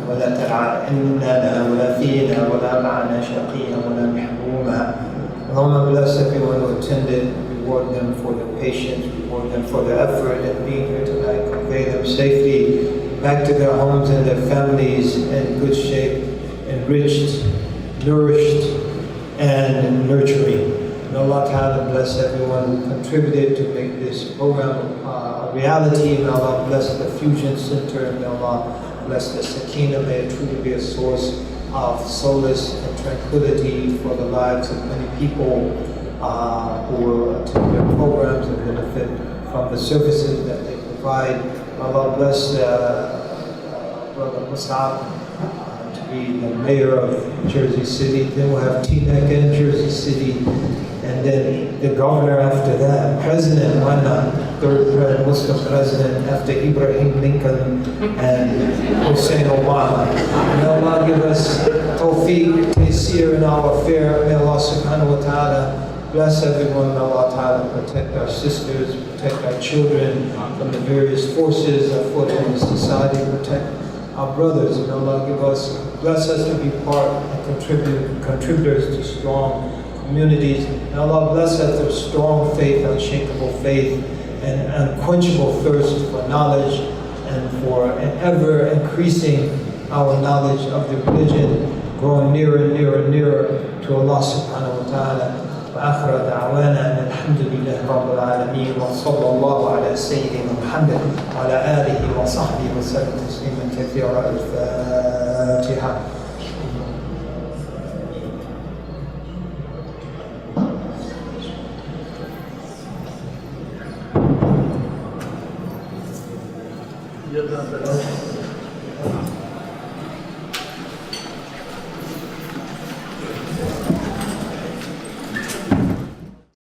ولا تلعننا ولا فينا ولا معنا شقيا ولا محروما. اللهم bless everyone who attended, reward them for their patience, reward them for their effort in being here tonight, convey them safely back to their homes and their families in good shape, enriched, nourished, and nurturing. May Allah Ta'ala bless everyone who contributed to make this program a reality. May Allah bless the Fusion Center, and may Allah bless the Sakinah. May it truly be a source of solace and tranquility for the lives of many people who will attend their programs and benefit from the services that they provide. May Allah bless Brother Mus'ab to be the mayor of Jersey City. Then we'll have Teaneck and Jersey City, and then the governor after that, president, why not? Third Muslim president after Ibrahim Lincoln and Hussein Obama. May Allah give us tawfiq, taysir in our affair. May Allah subhanahu wa ta'ala bless everyone. May Allah ta'ala protect our sisters, protect our children from the various forces afoot in the society, protect our brothers. May Allah bless us to be part and contributors to strong communities. May Allah bless us with strong faith, unshakable faith, and unquenchable thirst for knowledge, and for ever increasing our knowledge of the religion, growing nearer and nearer and nearer to Allah subhanahu wa ta'ala. وآخر دعوانا أن الحمد لله رب العالمين وصلى الله على سيدنا محمد وعلى آله وصحبه وسلم تسليما كثيرا. الفاتحة. جزاك الله.